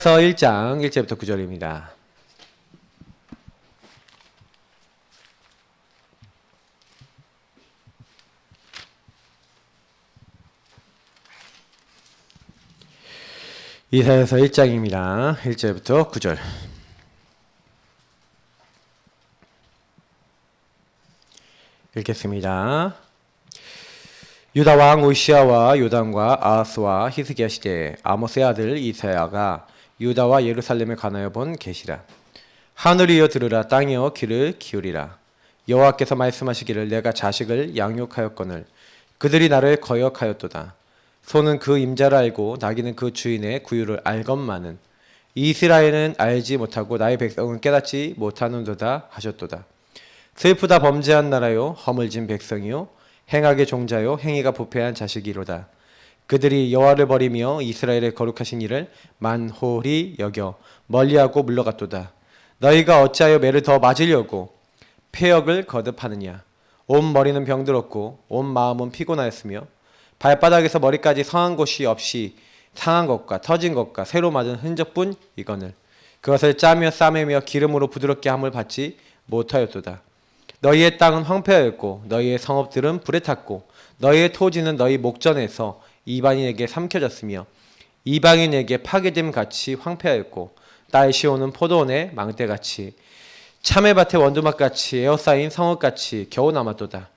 서 1장 1절부터 9절입니다. 이사야서 1장입니다. 1절부터 9절. 읽겠습니다. 유다 왕 우시야와 요담과 아하스와 히스기야 시대에 아모스의 아들 이사야가 유다와 예루살렘에 관하여 본 계시라. 하늘이여 들으라, 땅이여 귀를 기울이라. 여호와께서 말씀하시기를 내가 자식을 양육하였거늘 그들이 나를 거역하였도다. 소는 그 임자를 알고 나귀는 그 주인의 구유를 알건만은 이스라엘은 알지 못하고 나의 백성은 깨닫지 못하는도다 하셨도다. 슬프다 범죄한 나라요 허물진 백성이요 행악의 종자요 행위가 부패한 자식이로다. 그들이 여호와를 버리며 이스라엘의 거룩하신 이를 만홀히 여겨 멀리하고 물러갔도다. 너희가 어찌하여 매를 더 맞으려고 폐역을 거듭하느냐. 온 머리는 병들었고 온 마음은 피곤하였으며 발바닥에서 머리까지 상한 곳이 없이 상한 것과 터진 것과 새로 맞은 흔적뿐 이거늘 그것을 짜며 싸매며 기름으로 부드럽게 함을 받지 못하였도다. 너희의 땅은 황폐하였고 너희의 성읍들은 불에 탔고 너희의 토지는 너희 목전에서 이방인에게 삼켜졌으며 이방인에게 파괴됨 같이 황폐하였고 딸 시온은 포도원의 망대같이 참외밭의 원두막같이 에어싸인 성읍같이 겨우 남았도다.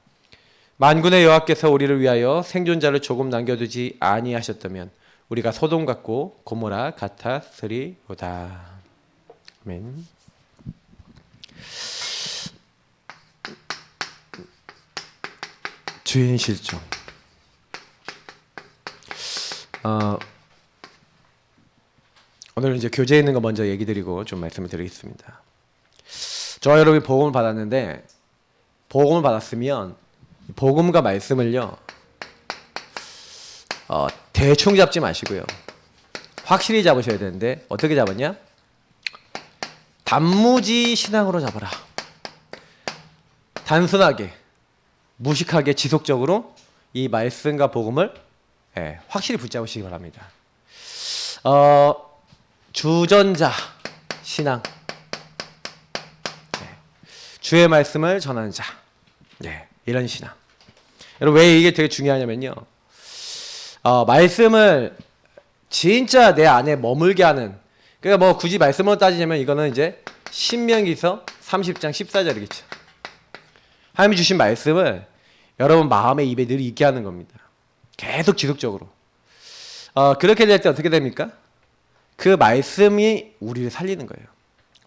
만군의 여호와께서 우리를 위하여 생존자를 조금 남겨두지 아니하셨다면 우리가 소돔 같고 고모라 같았으리로다. 아멘. 주인 실종. 오늘은 이제 교재에 있는 거 먼저 얘기 드리고 좀 말씀을 드리겠습니다. 저와 여러분이 복음을 받았는데 복음을 받았으면 복음과 말씀을요 대충 잡지 마시고요 확실히 잡으셔야 되는데 어떻게 잡았냐? 단무지 신앙으로 잡아라. 단순하게 무식하게 지속적으로 이 말씀과 복음을 확실히 붙잡으시기 바랍니다. 주전자 신앙, 주의 말씀을 전하는 자, 이런 신앙. 여러분 왜 이게 되게 중요하냐면요, 말씀을 진짜 내 안에 머물게 하는, 그러니까 뭐 굳이 말씀으로 따지자면 이거는 이제 신명기서 30장 14절이겠죠. 하나님이 주신 말씀을 여러분 마음의 입에 늘 있게 하는 겁니다. 계속 지속적으로. 그렇게 될 때 어떻게 됩니까? 그 말씀이 우리를 살리는 거예요.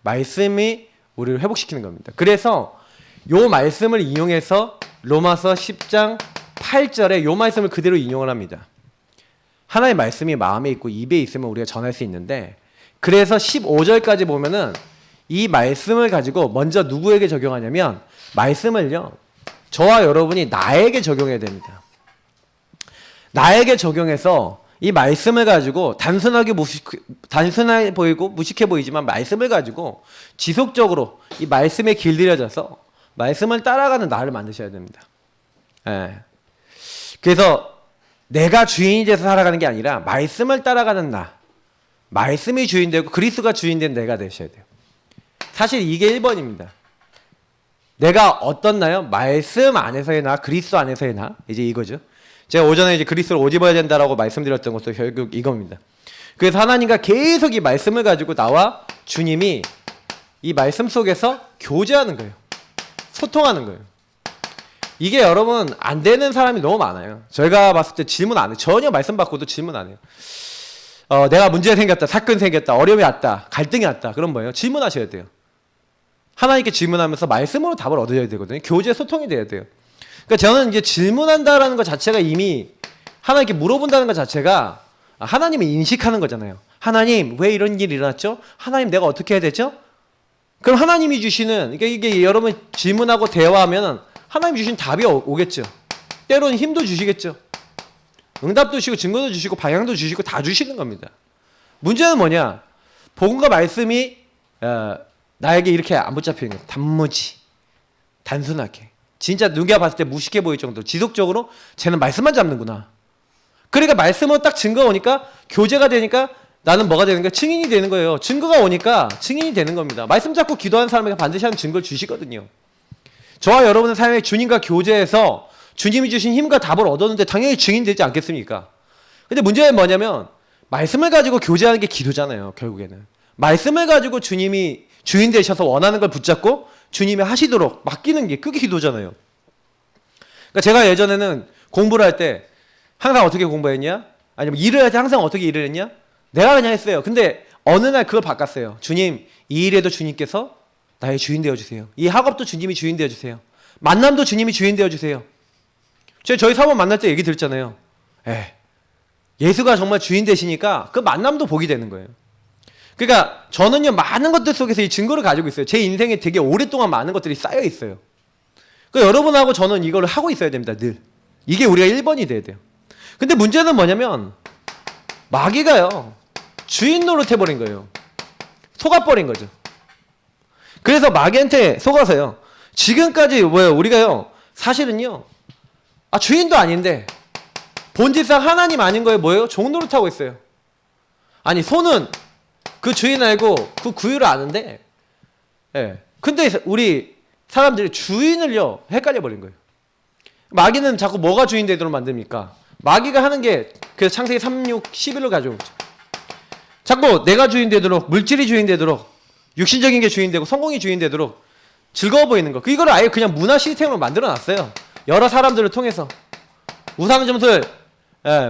말씀이 우리를 회복시키는 겁니다. 그래서 요 말씀을 인용해서 로마서 10장 8절에 요 말씀을 그대로 인용을 합니다. 하나의 말씀이 마음에 있고 입에 있으면 우리가 전할 수 있는데, 그래서 15절까지 보면은 이 말씀을 가지고 먼저 누구에게 적용하냐면, 말씀을요 저와 여러분이 나에게 적용해야 됩니다. 나에게 적용해서 이 말씀을 가지고 단순하게 단순해 보이고 무식해 보이지만 말씀을 가지고 지속적으로 이 말씀에 길들여져서 말씀을 따라가는 나를 만드셔야 됩니다. 그래서 내가 주인이 돼서 살아가는 게 아니라 말씀을 따라가는 나, 말씀이 주인 되고 그리스도가 주인 된 내가 되셔야 돼요. 사실 이게 1번입니다. 내가 어떤 나요? 말씀 안에서의 나, 그리스도 안에서의 나, 이제 이거죠. 제가 오전에 이제 그리스도를 옷 입어야 된다라고 말씀드렸던 것도 결국 이겁니다. 그래서 하나님과 계속 이 말씀을 가지고 나와 주님이 이 말씀 속에서 교제하는 거예요. 소통하는 거예요. 이게 여러분 안 되는 사람이 너무 많아요. 저희가 봤을 때 질문 안 해요. 전혀 말씀 받고도 질문 안 해요. 내가 문제가 생겼다, 사건이 생겼다, 어려움이 왔다, 갈등이 왔다. 그럼 뭐예요? 질문하셔야 돼요. 하나님께 질문하면서 말씀으로 답을 얻어야 되거든요. 교제 소통이 돼야 돼요. 그러니까 저는 이제 질문한다라는 것 자체가 이미 하나님께 물어본다는 것 자체가 하나님을 인식하는 거잖아요. 하나님 왜 이런 일이 일어났죠? 하나님 내가 어떻게 해야 되죠? 그럼 하나님이 주시는, 그러니까 이게 여러분 질문하고 대화하면 하나님이 주신 답이 오겠죠. 때로는 힘도 주시겠죠. 응답도 주시고 증거도 주시고 방향도 주시고 다 주시는 겁니다. 문제는 뭐냐? 복음과 말씀이 나에게 이렇게 안 붙잡히는 거예요. 단무지, 단순하게. 진짜 누가 봤을 때 무식해 보일 정도로 지속적으로 쟤는 말씀만 잡는구나. 그러니까 말씀으로 딱 증거 오니까 교제가 되니까 나는 뭐가 되는 거야? 증인이 되는 거예요. 증거가 오니까 증인이 되는 겁니다. 말씀 잡고 기도하는 사람에게 반드시 하는 증거를 주시거든요. 저와 여러분의 삶에 주님과 교제해서 주님이 주신 힘과 답을 얻었는데 당연히 증인 되지 않겠습니까? 근데 문제는 뭐냐면 말씀을 가지고 교제하는 게 기도잖아요. 결국에는 말씀을 가지고 주님이 주인 되셔서 원하는 걸 붙잡고 주님이 하시도록 맡기는 게 그게 기도잖아요. 그러니까 제가 예전에는 공부를 할 때 항상 어떻게 공부했냐? 아니면 일을 할 때 항상 어떻게 일을 했냐? 내가 그냥 했어요. 근데 어느 날 그걸 바꿨어요. 주님, 이 일에도 주님께서 나의 주인 되어주세요. 이 학업도 주님이 주인 되어주세요. 만남도 주님이 주인 되어주세요. 저희 사모 만날 때 얘기 들었잖아요. 예수가 정말 주인 되시니까 그 만남도 복이 되는 거예요. 그러니까 저는요, 많은 것들 속에서 이 증거를 가지고 있어요. 제 인생에 되게 오랫동안 많은 것들이 쌓여 있어요. 그러니까 여러분하고 저는 이걸 하고 있어야 됩니다. 늘. 이게 우리가 1번이 돼야 돼요. 근데 문제는 뭐냐면 마귀가요, 주인 노릇 해버린 거예요. 속아버린 거죠. 그래서 마귀한테 속아서요, 지금까지 뭐예요? 우리가요, 사실은요, 주인도 아닌데 본질상 하나님 아닌 거에 뭐예요? 종 노릇하고 있어요. 아니, 소는 그 주인 알고 그 구유를 아는데, 근데 우리 사람들이 주인을요 헷갈려 버린 거예요. 마귀는 자꾸 뭐가 주인 되도록 만듭니까? 마귀가 하는 게 그래서 창세기 3, 6, 11로 가져오죠. 자꾸 내가 주인 되도록, 물질이 주인 되도록, 육신적인 게 주인 되고 성공이 주인 되도록 즐거워 보이는 거. 이거를 아예 그냥 문화 시스템으로 만들어 놨어요. 여러 사람들을 통해서 우상 점술,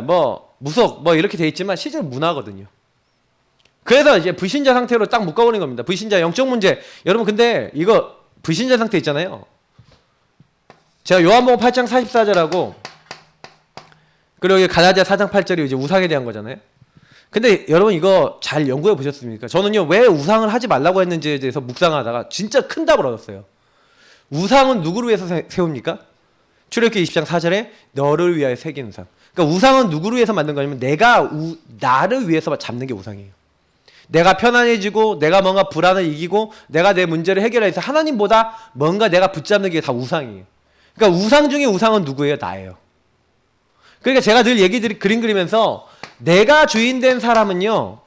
뭐 무속, 뭐 이렇게 돼 있지만 실제로 문화거든요. 그래서 이제 불신자 상태로 딱 묶어버린 겁니다. 불신자 영적 문제. 여러분 근데 이거 불신자 상태 있잖아요. 제가 요한복음 8장 44절하고 그리고 갈라디아 4장 8절이 이제 우상에 대한 거잖아요. 근데 여러분 이거 잘 연구해 보셨습니까? 저는요, 왜 우상을 하지 말라고 했는지에 대해서 묵상하다가 진짜 큰 답을 얻었어요. 우상은 누구를 위해서 세웁니까? 출애굽기 20장 4절에 너를 위하여 새긴 우상. 그러니까 우상은 누구를 위해서 만든 거냐면 나를 위해서 잡는 게 우상이에요. 내가 편안해지고 내가 뭔가 불안을 이기고 내가 내 문제를 해결해서 하나님보다 뭔가 내가 붙잡는 게 다 우상이에요. 그러니까 우상 중에 우상은 누구예요? 나예요. 그러니까 제가 늘 그림 그리면서 내가 주인 된 사람은요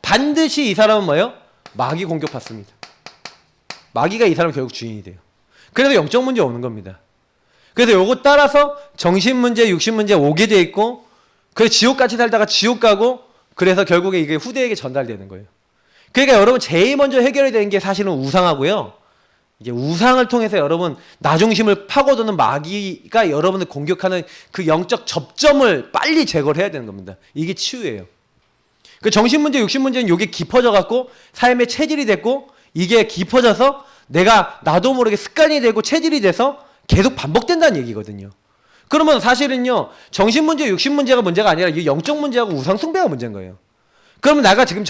반드시 이 사람은 뭐예요? 마귀 공격받습니다. 마귀가 이 사람 결국 주인이 돼요. 그래서 영적 문제 오는 겁니다. 그래서 요거 따라서 정신 문제, 육신 문제 오게 돼 있고, 그래서 지옥같이 살다가 지옥 가고, 그래서 결국에 이게 후대에게 전달되는 거예요. 그러니까 여러분 제일 먼저 해결해야 되는 게 사실은 우상하고요. 이제 우상을 통해서 여러분 나중심을 파고드는 마귀가 여러분을 공격하는 그 영적 접점을 빨리 제거를 해야 되는 겁니다. 이게 치유예요. 그 정신 문제, 육신 문제는 이게 깊어져 갖고 삶의 체질이 됐고, 이게 깊어져서 내가 나도 모르게 습관이 되고 체질이 돼서 계속 반복된다는 얘기거든요. 그러면 사실은요, 정신 문제, 육신 문제가 문제가 아니라 이 영적 문제하고 우상 숭배가 문제인 거예요. 그러면 내가 지금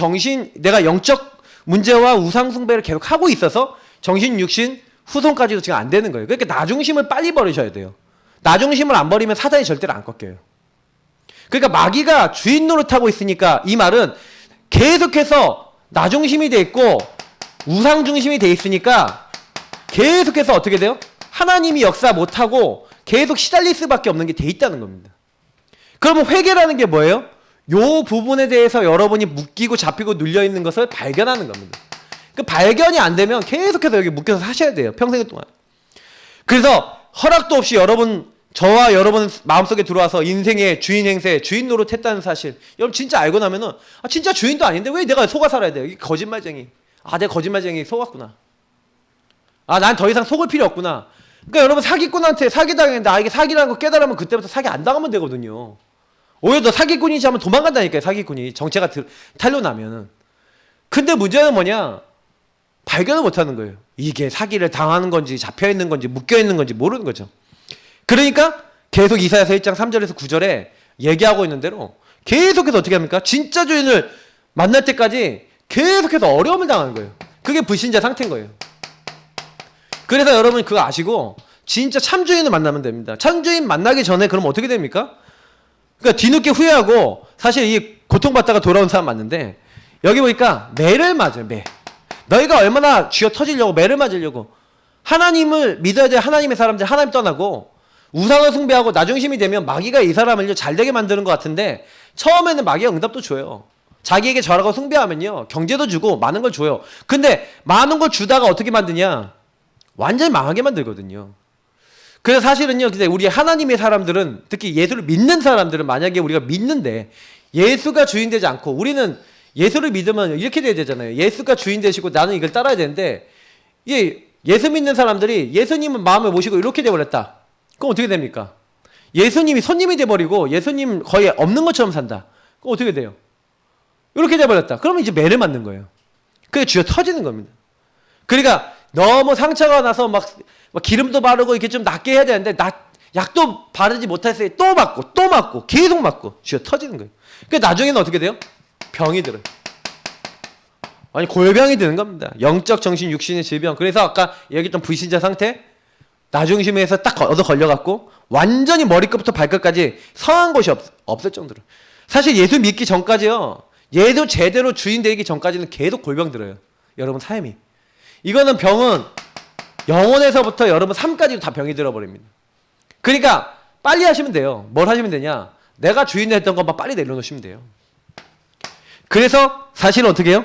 내가 영적 문제와 우상 숭배를 계속 하고 있어서 정신, 육신, 후손까지도 지금 안 되는 거예요. 그러니까 나중심을 빨리 버리셔야 돼요. 나중심을 안 버리면 사단이 절대로 안 꺾여요. 그러니까 마귀가 주인 노릇하고 있으니까 이 말은 계속해서 나중심이 돼 있고 우상 중심이 돼 있으니까 계속해서 어떻게 돼요? 하나님이 역사 못하고 계속 시달릴 수밖에 없는 게 돼 있다는 겁니다. 그러면 회개라는 게 뭐예요? 요 부분에 대해서 여러분이 묶이고 잡히고 눌려있는 것을 발견하는 겁니다. 그 발견이 안 되면 계속해서 여기 묶여서 사셔야 돼요. 평생 동안. 그래서 허락도 없이 저와 여러분 마음속에 들어와서 인생의 주인 행세, 주인 노릇 했다는 사실, 여러분 진짜 알고 나면은 진짜 주인도 아닌데 왜 내가 속아 살아야 돼요? 이 거짓말쟁이. 내가 거짓말쟁이 속았구나. 난 더 이상 속을 필요 없구나. 그러니까 여러분 사기꾼한테 사기당했는데 이게 사기라는 거 깨달으면 그때부터 사기 안 당하면 되거든요. 오히려 너 사기꾼이지 하면 도망간다니까요. 사기꾼이 정체가 탄로나면은. 근데 문제는 뭐냐? 발견을 못하는 거예요. 이게 사기를 당하는 건지 잡혀있는 건지 묶여있는 건지 모르는 거죠. 그러니까 계속 이사야서 1장 3절에서 9절에 얘기하고 있는 대로 계속해서 어떻게 합니까? 진짜 주인을 만날 때까지 계속해서 어려움을 당하는 거예요. 그게 불신자 상태인 거예요. 그래서 여러분 그거 아시고 진짜 참주인을 만나면 됩니다. 참주인 만나기 전에 그럼 어떻게 됩니까? 그러니까 뒤늦게 후회하고 사실 이 고통받다가 돌아온 사람 맞는데 여기 보니까 매를 맞아요. 매. 너희가 얼마나 쥐어 터지려고 매를 맞으려고 하나님을 믿어야 될 하나님의 사람들 하나님 떠나고 우상을 숭배하고 나중심이 되면 마귀가 이 사람을 잘되게 만드는 것 같은데 처음에는 마귀가 응답도 줘요. 자기에게 절하고 숭배하면요 경제도 주고 많은 걸 줘요. 근데 많은 걸 주다가 어떻게 만드냐? 완전히 망하게 만들거든요. 그래서 사실은요, 근데 우리 하나님의 사람들은, 특히 예수를 믿는 사람들은, 만약에 우리가 믿는데 예수가 주인 되지 않고, 우리는 예수를 믿으면 이렇게 돼야 되잖아요. 예수가 주인 되시고 나는 이걸 따라야 되는데, 예수 믿는 사람들이 예수님은 마음에 모시고 이렇게 돼버렸다. 그럼 어떻게 됩니까? 예수님이 손님이 돼버리고 예수님 거의 없는 것처럼 산다. 그럼 어떻게 돼요? 이렇게 돼버렸다. 그러면 이제 매를 맞는 거예요. 그게 쥐어 터지는 겁니다. 그러니까 너무 상처가 나서 막 기름도 바르고 이렇게 좀 낫게 해야 되는데, 약도 바르지 못했어요. 또 맞고 계속 맞고 쥐어 터지는 거예요. 그러니까 나중에는 어떻게 돼요? 병이 들어요. 아니, 골병이 드는 겁니다. 영적, 정신, 육신의 질병. 그래서 아까 얘기했던 불신자 상태, 나중심에서 딱 얻어 걸려갖고 완전히 머리끝부터 발끝까지 성한 곳이 없을 정도로. 사실 예수 믿기 전까지요, 예수 제대로 주인 되기 전까지는 계속 골병 들어요. 여러분 삶이. 이거는 병은 영혼에서부터 여러분 삶까지도 다 병이 들어버립니다. 그러니까 빨리 하시면 돼요. 뭘 하시면 되냐? 내가 주인 됐던 것만 빨리 내려놓으시면 돼요. 그래서 사실은 어떻게 해요?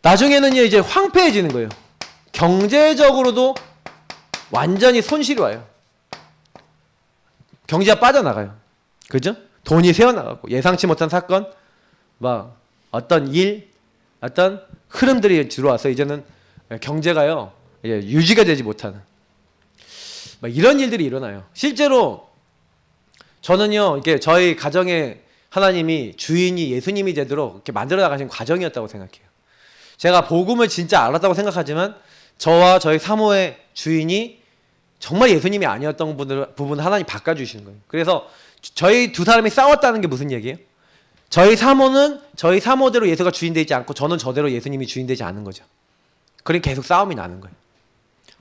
나중에는요, 이제 황폐해지는 거예요. 경제적으로도 완전히 손실이 와요. 경제가 빠져나가요. 그죠? 돈이 새어나가고, 예상치 못한 사건, 막 어떤 일, 어떤 흐름들이 들어와서 이제는 경제가요, 유지가 되지 못하는 막 이런 일들이 일어나요. 실제로 저는요, 이게 저희 가정에 하나님이 주인이 예수님이 되도록 이렇게 만들어 나가신 과정이었다고 생각해요. 제가 복음을 진짜 알았다고 생각하지만 저와 저희 사모의 주인이 정말 예수님이 아니었던 부분을 하나님 바꿔주시는 거예요. 그래서 저희 두 사람이 싸웠다는 게 무슨 얘기예요? 저희 사모는 저희 사모대로 예수가 주인 되지 않고 저는 저대로 예수님이 주인 되지 않은 거죠. 그러니까 계속 싸움이 나는 거예요.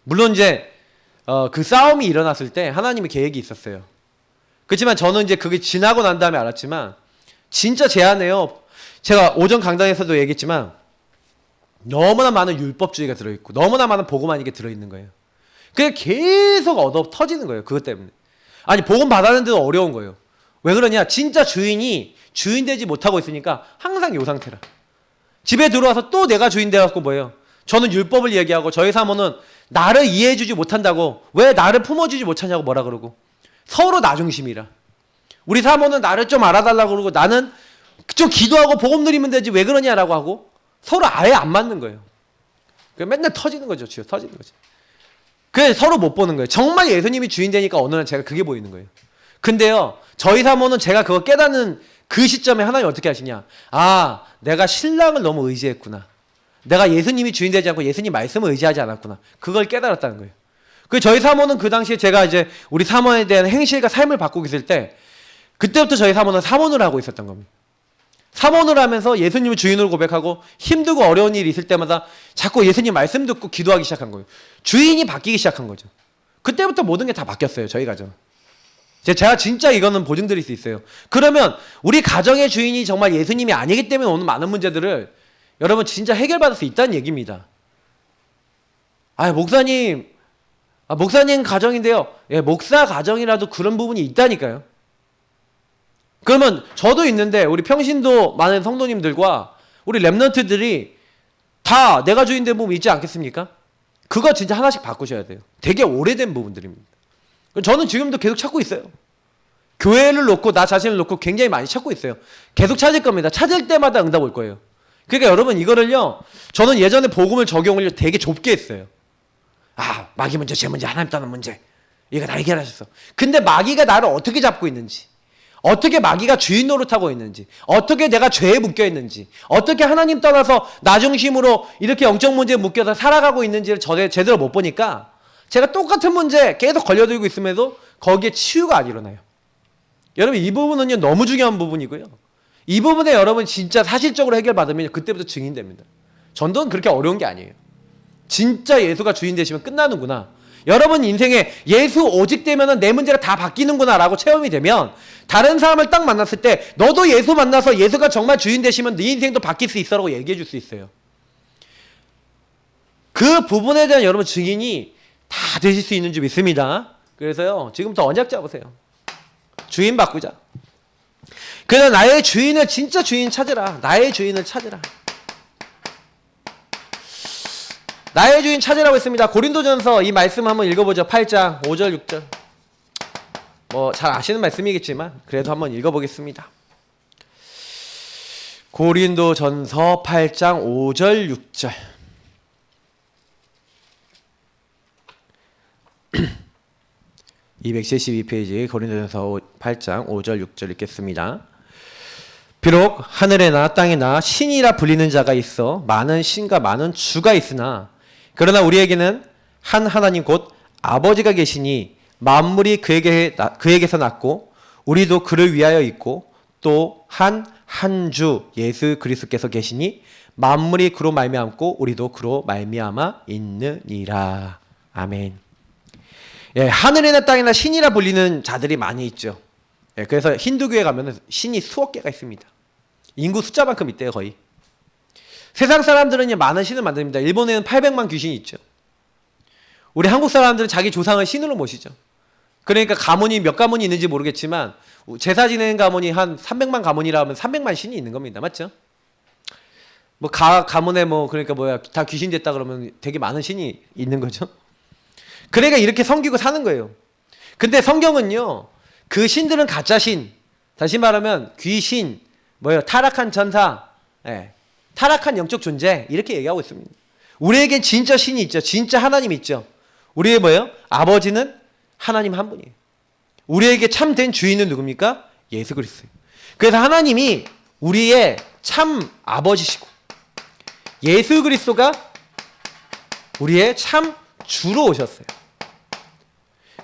물론 이제 그 싸움이 일어났을 때 하나님의 계획이 있었어요. 그렇지만 저는 이제 그게 지나고 난 다음에 알았지만 진짜 제 안에요, 제가 오전 강단에서도 얘기했지만 너무나 많은 율법주의가 들어있고 너무나 많은 복음 아니게 들어있는 거예요. 그게 계속 얻어 터지는 거예요. 그것 때문에. 아니, 복음 받았는데도 어려운 거예요. 왜 그러냐? 진짜 주인이 주인 되지 못하고 있으니까 항상 요 상태라. 집에 들어와서 또 내가 주인 돼갖고 뭐예요? 저는 율법을 얘기하고 저희 사모는 나를 이해해주지 못한다고, 왜 나를 품어주지 못하냐고 뭐라 그러고, 서로 나중심이라. 우리 사모는 나를 좀 알아달라고 그러고 나는 좀 기도하고 복음 누리면 되지 왜 그러냐라고 하고 서로 아예 안 맞는 거예요. 맨날 터지는 거죠. 쥐어 터지는 거죠. 그래서 서로 못 보는 거예요. 정말 예수님이 주인 되니까 어느 날 제가 그게 보이는 거예요. 근데요, 저희 사모는 제가 그거 깨닫는 그 시점에 하나님 어떻게 하시냐? 아, 내가 신랑을 너무 의지했구나. 내가 예수님이 주인 되지 않고 예수님 말씀을 의지하지 않았구나. 그걸 깨달았다는 거예요. 그 저희 사모는 그 당시에 제가 이제 우리 사모에 대한 행실과 삶을 바꾸고 있을 때, 그때부터 저희 사모는 사모를 하고 있었던 겁니다. 사모를 하면서 예수님을 주인으로 고백하고 힘들고 어려운 일이 있을 때마다 자꾸 예수님 말씀 듣고 기도하기 시작한 거예요. 주인이 바뀌기 시작한 거죠. 그때부터 모든 게 다 바뀌었어요. 저희 가정. 제가 진짜 이거는 보증드릴 수 있어요. 그러면 우리 가정의 주인이 정말 예수님이 아니기 때문에 오는 많은 문제들을 여러분 진짜 해결받을 수 있다는 얘기입니다. 목사님 가정인데요. 예, 목사 가정이라도 그런 부분이 있다니까요. 그러면 저도 있는데 우리 평신도 많은 성도님들과 우리 랩런트들이 다 내가 주인 된 부분 있지 않겠습니까? 그거 진짜 하나씩 바꾸셔야 돼요. 되게 오래된 부분들입니다. 저는 지금도 계속 찾고 있어요. 교회를 놓고 나 자신을 놓고 굉장히 많이 찾고 있어요. 계속 찾을 겁니다. 찾을 때마다 응답 올 거예요. 그러니까 여러분 이거를요, 저는 예전에 복음을 적용을 되게 좁게 했어요. 마귀 문제, 제 문제, 하나님 떠난 문제, 이거 다 해결하셨어. 근데 마귀가 나를 어떻게 잡고 있는지, 어떻게 마귀가 주인 노릇하고 있는지, 어떻게 내가 죄에 묶여 있는지, 어떻게 하나님 떠나서 나 중심으로 이렇게 영적 문제에 묶여서 살아가고 있는지를 제대로 못 보니까 제가 똑같은 문제 계속 걸려들고 있음에도 거기에 치유가 안 일어나요. 여러분 이 부분은요 너무 중요한 부분이고요. 이 부분에 여러분 진짜 사실적으로 해결받으면 그때부터 증인됩니다. 전도는 그렇게 어려운 게 아니에요. 진짜 예수가 주인 되시면 끝나는구나. 여러분 인생에 예수 오직 되면은 내 문제가 다 바뀌는구나 라고 체험이 되면 다른 사람을 딱 만났을 때 너도 예수 만나서 예수가 정말 주인 되시면 네 인생도 바뀔 수 있어 라고 얘기해 줄 수 있어요. 그 부분에 대한 여러분 증인이 다 되실 수 있는 줄 믿습니다. 그래서요 지금부터 언약 잡으세요. 주인 바꾸자. 그래서 나의 주인을 진짜 주인 찾으라. 나의 주인을 찾으라. 나의 주인 찾으라고 했습니다. 고린도전서 이 말씀 한번 읽어보죠. 8장 5절 6절. 뭐 잘 아시는 말씀이겠지만 그래도 한번 읽어보겠습니다. 고린도전서 8장 5절 6절. (272페이지) 고린도전서 8장 5절 6절 읽겠습니다. 비록 하늘에나 땅에나 신이라 불리는 자가 있어 많은 신과 많은 주가 있으나 그러나 우리에게는 한 하나님 곧 아버지가 계시니 만물이 그에게서 났고 우리도 그를 위하여 있고 또 한 주 예수 그리스도께서 계시니 만물이 그로 말미암고 우리도 그로 말미암아 있느니라. 아멘. 예, 하늘이나 땅이나 신이라 불리는 자들이 많이 있죠. 예, 그래서 힌두교에 가면 신이 수억 개가 있습니다. 인구 숫자만큼 있대요, 거의. 세상 사람들은 많은 신을 만듭니다. 일본에는 800만 귀신이 있죠. 우리 한국 사람들은 자기 조상을 신으로 모시죠. 그러니까 가문이 몇 가문이 있는지 모르겠지만 제사 지내는 가문이 한 300만 가문이라 하면 300만 신이 있는 겁니다. 맞죠? 뭐 가문에 뭐 그러니까 뭐야 다 귀신 됐다 그러면 되게 많은 신이 있는 거죠. 그러니까 이렇게 섬기고 사는 거예요. 근데 성경은요, 그 신들은 가짜 신, 다시 말하면 귀신, 뭐예요, 타락한 전사, 예, 타락한 영적 존재, 이렇게 얘기하고 있습니다. 우리에겐 진짜 신이 있죠. 진짜 하나님이 있죠. 우리의 뭐예요? 아버지는 하나님 한 분이에요. 우리에게 참된 주인은 누굽니까? 예수 그리스도예요. 그래서 하나님이 우리의 참 아버지시고 예수 그리스도가 우리의 참 주로 오셨어요.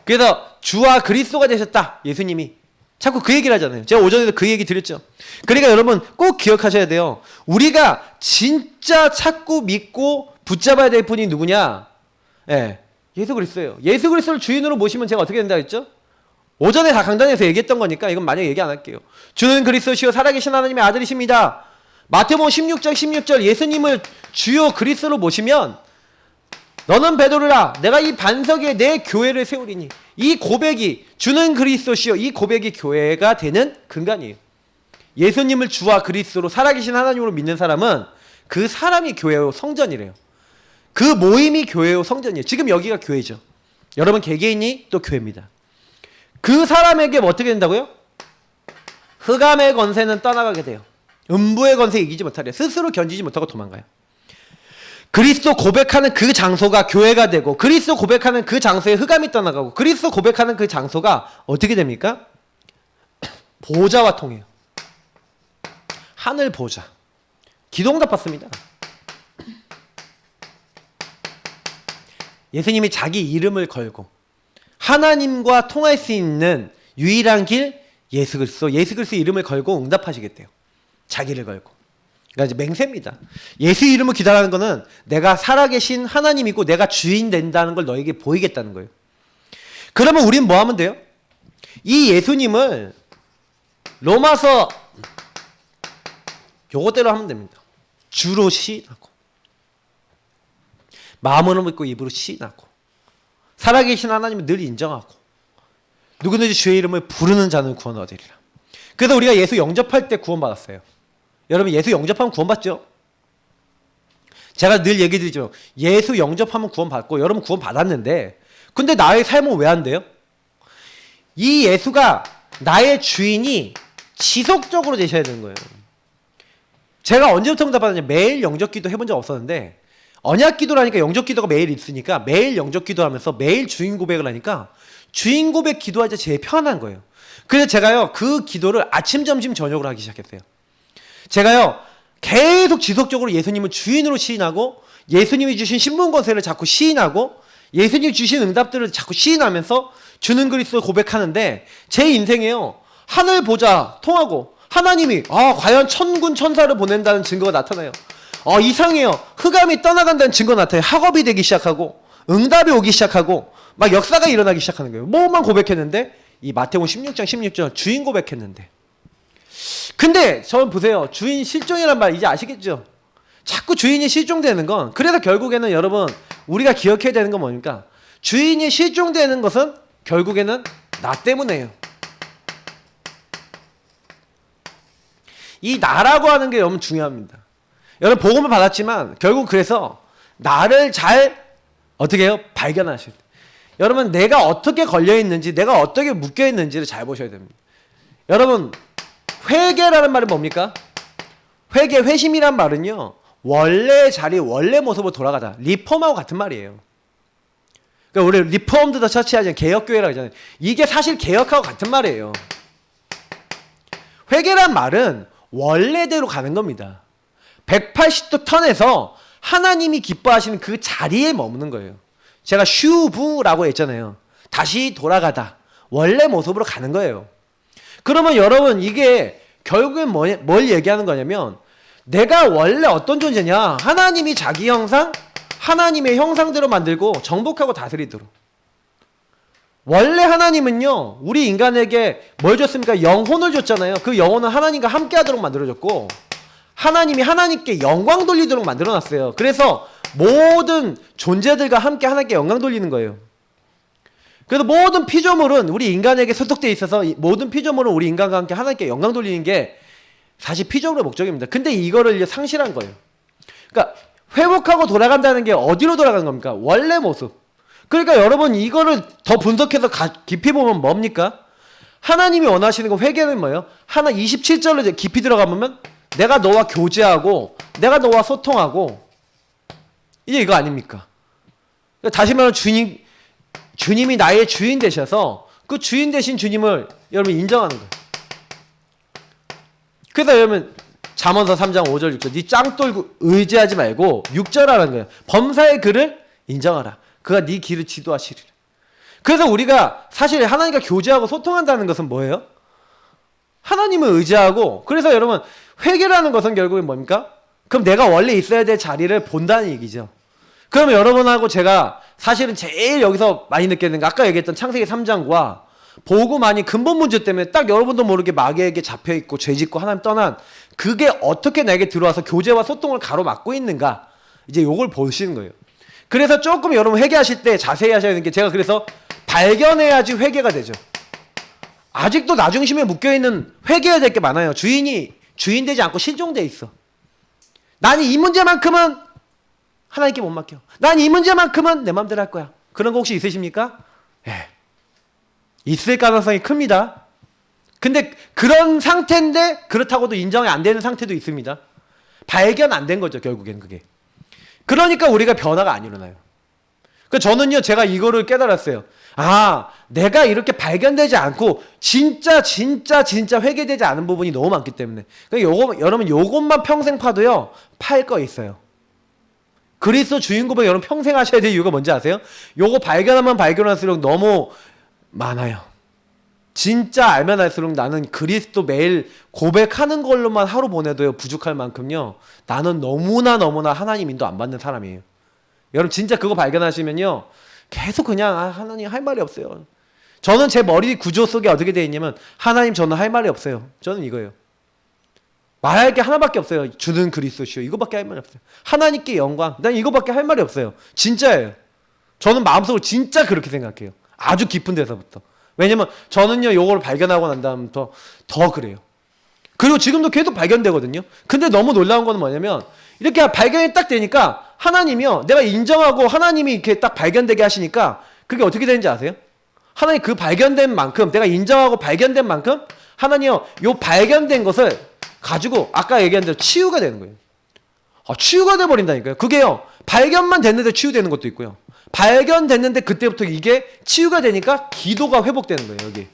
그래서 주와 그리스도가 되셨다. 예수님이. 자꾸 그 얘기를 하잖아요. 제가 오전에도 그 얘기 드렸죠. 그러니까 여러분 꼭 기억하셔야 돼요. 우리가 진짜 찾고 믿고 붙잡아야 될 분이 누구냐? 예, 예수 그리스도예요. 예수 그리스도를 주인으로 모시면 제가 어떻게 된다 했죠? 오전에 다 강단에서 얘기했던 거니까 이건 만약 얘기 안 할게요. 주는 그리스도시요 살아계신 하나님의 아들이십니다. 마태복음 16장 16절 예수님을 주요 그리스도로 모시면 너는 베드로라 내가 이 반석 위에 내 교회를 세우리니, 이 고백이 주는 그리스도시요 이 고백이 교회가 되는 근간이에요. 예수님을 주와 그리스도로 살아계신 하나님으로 믿는 사람은 그 사람이 교회요 성전이래요. 그 모임이 교회요 성전이에요. 지금 여기가 교회죠. 여러분 개개인이 또 교회입니다. 그 사람에게 뭐 어떻게 된다고요? 흑암의 권세는 떠나가게 돼요. 음부의 권세 이기지 못하래요. 스스로 견디지 못하고 도망가요. 그리스도 고백하는 그 장소가 교회가 되고, 그리스도 고백하는 그 장소에 흑암이 떠나가고, 그리스도 고백하는 그 장소가 어떻게 됩니까? 보좌와 통해요. 하늘 보좌. 기도응답 받습니다. 예수님이 자기 이름을 걸고 하나님과 통할 수 있는 유일한 길 예수 그리스도 이름을 걸고 응답하시겠대요. 자기를 걸고. 그러니까 이제 맹세입니다. 예수 이름을 기다라는 거는 내가 살아계신 하나님이고 내가 주인 된다는 걸 너에게 보이겠다는 거예요. 그러면 우리는 뭐 하면 돼요? 이 예수님을 로마서 요거대로 하면 됩니다. 주로 시인하고 마음으로 믿고 입으로 시인하고 살아계신 하나님을 늘 인정하고 누구든지 주의 이름을 부르는 자는 구원 얻으리라. 그래서 우리가 예수 영접할 때 구원받았어요. 여러분 예수 영접하면 구원받죠? 제가 늘 얘기 드리죠. 예수 영접하면 구원받고 여러분 구원받았는데 근데 나의 삶은 왜 안 돼요? 이 예수가 나의 주인이 지속적으로 되셔야 되는 거예요. 제가 언제부터 응답받았냐, 매일 영접기도 해본 적 없었는데 언약기도라니까 영접기도가 매일 있으니까 매일 영접기도 하면서 매일 주인 고백을 하니까 주인 고백 기도할 때 제일 편한 거예요. 그래서 제가요 그 기도를 아침 점심 저녁으로 하기 시작했어요. 제가요 계속 지속적으로 예수님을 주인으로 시인하고 예수님이 주신 신분 권세를 자꾸 시인하고 예수님이 주신 응답들을 자꾸 시인하면서 주는 그리스도 고백하는데 제 인생에요 하늘 보자 통하고 하나님이 과연 천군 천사를 보낸다는 증거가 나타나요. 이상해요. 흑암이 떠나간다는 증거가 나타나요. 학업이 되기 시작하고 응답이 오기 시작하고 막 역사가 일어나기 시작하는 거예요. 뭐만 고백했는데 이 마태복음 16장 16절 주인 고백했는데 근데 저는 보세요. 주인 실종이란 말 이제 아시겠죠? 자꾸 주인이 실종되는 건 그래서 결국에는 여러분 우리가 기억해야 되는 건 뭡니까? 주인이 실종되는 것은 결국에는 나 때문에요. 이 나라고 하는 게 너무 중요합니다. 여러분 복음을 받았지만 결국 그래서 나를 잘 어떻게 해요? 발견하셔야 돼요. 여러분 내가 어떻게 걸려있는지 내가 어떻게 묶여있는지를 잘 보셔야 됩니다. 여러분 회개라는 말은 뭡니까? 회심이란 말은요 원래 자리 원래 모습으로 돌아가다. 리폼하고 같은 말이에요. 그러니까 우리 리폼드 더 처치 하잖아요. 개혁교회라고 하잖아요. 이게 사실 개혁하고 같은 말이에요. 회개란 말은 원래대로 가는 겁니다. 180도 턴에서 하나님이 기뻐하시는 그 자리에 머무는 거예요. 제가 슈브라고 했잖아요. 다시 돌아가다. 원래 모습으로 가는 거예요. 그러면 여러분 이게 결국엔 뭘 얘기하는 거냐면 내가 원래 어떤 존재냐. 하나님이 자기 형상, 하나님의 형상대로 만들고 정복하고 다스리도록. 원래 하나님은요. 우리 인간에게 뭘 줬습니까? 영혼을 줬잖아요. 그 영혼은 하나님과 함께 하도록 만들어줬고 하나님이 하나님께 영광 돌리도록 만들어놨어요. 그래서 모든 존재들과 함께 하나님께 영광 돌리는 거예요. 그래서 모든 피조물은 우리 인간에게 소속되어 있어서 모든 피조물은 우리 인간과 함께 하나님께 영광 돌리는 게 사실 피조물의 목적입니다. 근데 이거를 이제 상실한 거예요. 그러니까 회복하고 돌아간다는 게 어디로 돌아가는 겁니까? 원래 모습. 그러니까 여러분 이거를 더 분석해서 깊이 보면 뭡니까? 하나님이 원하시는 거 회개는 뭐예요? 하나 27절로 깊이 들어가보면 내가 너와 교제하고 내가 너와 소통하고 이제 이거 아닙니까? 다시 말하면 주님이 나의 주인 되셔서 그 주인 되신 주님을 여러분 인정하는 거예요. 그래서 여러분 잠언서 3장 5절 6절 네 짱돌 의지하지 말고 6절 하는 거예요. 범사의 그를 인정하라. 그가 네 길을 지도하시리라. 그래서 우리가 사실 하나님과 교제하고 소통한다는 것은 뭐예요? 하나님을 의지하고 그래서 여러분 회개라는 것은 결국엔 뭡니까? 그럼 내가 원래 있어야 될 자리를 본다는 얘기죠. 그러면 여러분하고 제가 사실은 제일 여기서 많이 느끼는 게 아까 얘기했던 창세기 3장과 복음만이 근본 문제 때문에 딱 여러분도 모르게 마귀에게 잡혀있고 죄짓고 하나님 떠난 그게 어떻게 나에게 들어와서 교제와 소통을 가로막고 있는가 이제 요걸 보시는 거예요. 그래서 조금 여러분 회개하실 때 자세히 하셔야 되는 게 제가 그래서 발견해야지 회개가 되죠. 아직도 나중심에 묶여있는 회개해야 될 게 많아요. 주인이 주인 되지 않고 실종돼 있어. 난 이 문제만큼은 하나님께 못 맡겨. 난 이 문제만큼은 내 맘대로 할 거야. 그런 거 혹시 있으십니까? 예. 있을 가능성이 큽니다. 근데 그런 상태인데 그렇다고도 인정이 안 되는 상태도 있습니다. 발견 안 된 거죠, 결국엔 그게. 그러니까 우리가 변화가 안 일어나요. 그 저는요, 제가 이거를 깨달았어요. 아, 내가 이렇게 발견되지 않고 진짜 회개되지 않은 부분이 너무 많기 때문에. 그러니까 여러분 요것만 평생 파도요, 팔 거 있어요. 그리스도 주인 고백 여러분 평생 하셔야 될 이유가 뭔지 아세요? 요거 발견하면 발견할수록 너무 많아요. 진짜 알면 알수록 나는 그리스도 매일 고백하는 걸로만 하루 보내도요 부족할 만큼요 나는 너무나 하나님 인도 안 받는 사람이에요. 여러분 진짜 그거 발견하시면요 계속 그냥 하나님 할 말이 없어요. 저는 제 머리 구조 속에 어떻게 되어 있냐면 하나님 저는 할 말이 없어요. 저는 이거예요. 말할 게 하나밖에 없어요. 주는 그리스도시요. 이거밖에 할 말이 없어요. 하나님께 영광. 난 이거밖에 할 말이 없어요. 진짜예요. 저는 마음속으로 진짜 그렇게 생각해요. 아주 깊은 데서부터. 왜냐면 저는요 요걸 발견하고 난 다음부터 더 그래요. 그리고 지금도 계속 발견되거든요. 근데 너무 놀라운 건 뭐냐면 이렇게 발견이 딱 되니까 하나님이요 내가 인정하고 하나님이 이렇게 딱 발견되게 하시니까 그게 어떻게 되는지 아세요? 하나님 그 발견된 만큼 내가 인정하고 발견된 만큼 하나님이요 요 발견된 것을 가지고 아까 얘기한 대로 치유가 되는 거예요. 치유가 돼버린다니까요. 그게요 발견만 됐는데 치유되는 것도 있고요. 발견됐는데 그때부터 이게 치유가 되니까 기도가 회복되는 거예요. 여기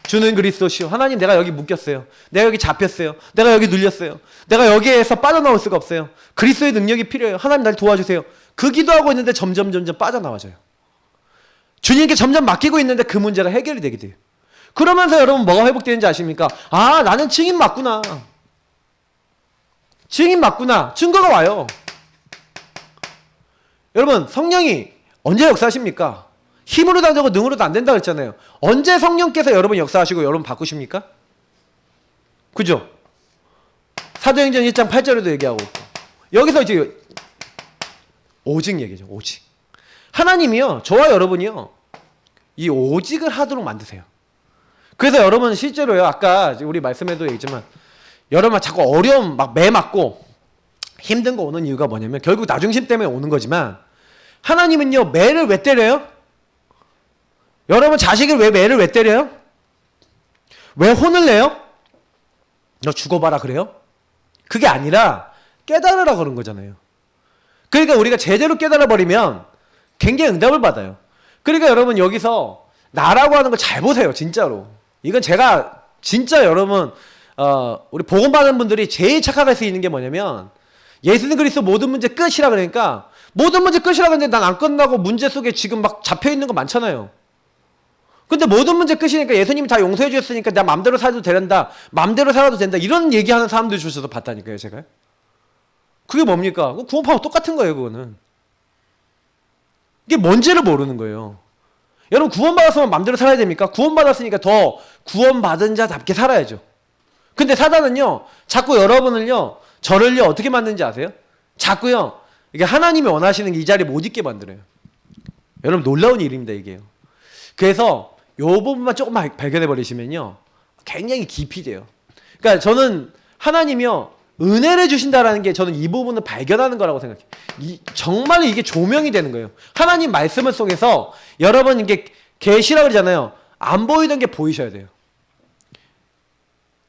주는 그리스도시요. 하나님 내가 여기 묶였어요. 내가 여기 잡혔어요. 내가 여기 눌렸어요. 내가 여기에서 빠져나올 수가 없어요. 그리스도의 능력이 필요해요. 하나님 날 도와주세요. 그 기도하고 있는데 점점 빠져나와져요. 주님께 점점 맡기고 있는데 그 문제가 해결이 되게 돼요. 그러면서 여러분 뭐가 회복되는지 아십니까? 아 나는 증인 맞구나. 증인 맞구나. 증거가 와요. 여러분 성령이 언제 역사하십니까? 힘으로도 안 되고 능으로도 안 된다 그랬잖아요. 언제 성령께서 여러분 역사하시고 여러분 바꾸십니까? 그죠? 사도행전 1장 8절에도 얘기하고 있고. 여기서 이제 오직 얘기죠. 오직. 하나님이요 저와 여러분이요 이 오직을 하도록 만드세요. 그래서 여러분 실제로요 아까 우리 말씀에도 얘기했지만 여러분 자꾸 어려움 막 매 맞고 힘든 거 오는 이유가 뭐냐면 결국 나중심 때문에 오는 거지만 하나님은요 매를 왜 때려요? 여러분 자식을 왜 매를 왜 때려요? 왜 혼을 내요? 너 죽어봐라 그래요? 그게 아니라 깨달으라 그런 거잖아요. 그러니까 우리가 제대로 깨달아버리면 굉장히 응답을 받아요. 그러니까 여러분 여기서 나라고 하는 걸 잘 보세요. 진짜로. 이건 제가 진짜 여러분 우리 복음 받은 분들이 제일 착각할 수 있는 게 뭐냐면 예수님 그리스도 모든 문제 끝이라 그러니까 모든 문제 끝이라 그러는데 난 안 끝나고 문제 속에 지금 막 잡혀있는 거 많잖아요. 근데 모든 문제 끝이니까 예수님이 다 용서해 주셨으니까 내가 맘대로 살아도 된다. 맘대로 살아도 된다. 이런 얘기하는 사람들 주셔서 봤다니까요. 제가. 그게 뭡니까? 구원파하고 똑같은 거예요. 그거는. 이게 뭔지를 모르는 거예요. 여러분 구원받았으면 맘대로 살아야 됩니까? 구원받았으니까 더 구원받은 자답게 살아야죠. 근데 사단은요. 자꾸 여러분을요. 저를요. 어떻게 만드는지 아세요? 자꾸요. 이게 하나님이 원하시는 이 자리에 못 있게 만들어요. 여러분 놀라운 일입니다. 이게요. 그래서 요 부분만 조금만 발견해 버리시면요. 굉장히 깊이 돼요. 그러니까 저는 하나님이요. 은혜를 주신다라는 게 저는 이 부분을 발견하는 거라고 생각해요. 정말 이게 조명이 되는 거예요. 하나님 말씀을 속에서 여러분 이게 계시라 그러잖아요. 안 보이던 게 보이셔야 돼요.